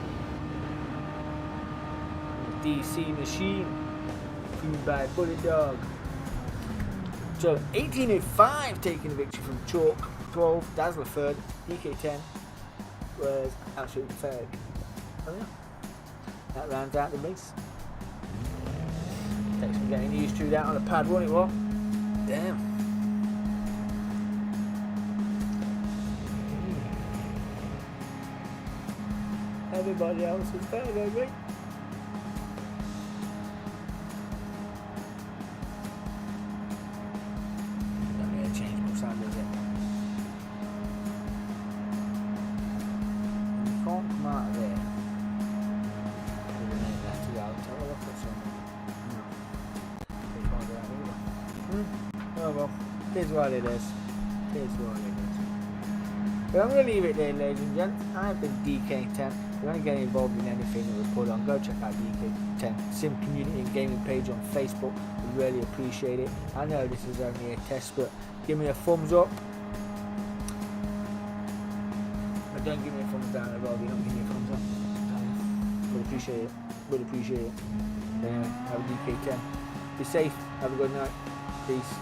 DC machine. Creamed by Bullet Dog. So 1805 taking the victory from Chalk. 12, Dazzler third. Dk10 was Absolute third. Oh yeah. That rounds out the race. Takes some getting used to that on the pad, won't it, what? Damn. Everybody else is better than me. Don't need to change my sound, is it? You can't come out of there. With a minute left to go. Tell her look at something. No. They can't do that either. Oh well. It is what it is. It is what it is. But I'm going to leave it there, ladies and gents. I've been Dk10. If you want to get involved in anything that we put on, go check out Dk10 Sim Community and Gaming page on Facebook. We really appreciate it. I know this is only a test, but give me a thumbs up. But don't give me a thumbs down as well if you don't give me a thumbs up. Would appreciate it. Would appreciate it. Anyway, have a Dk10. Be safe. Have a good night. Peace.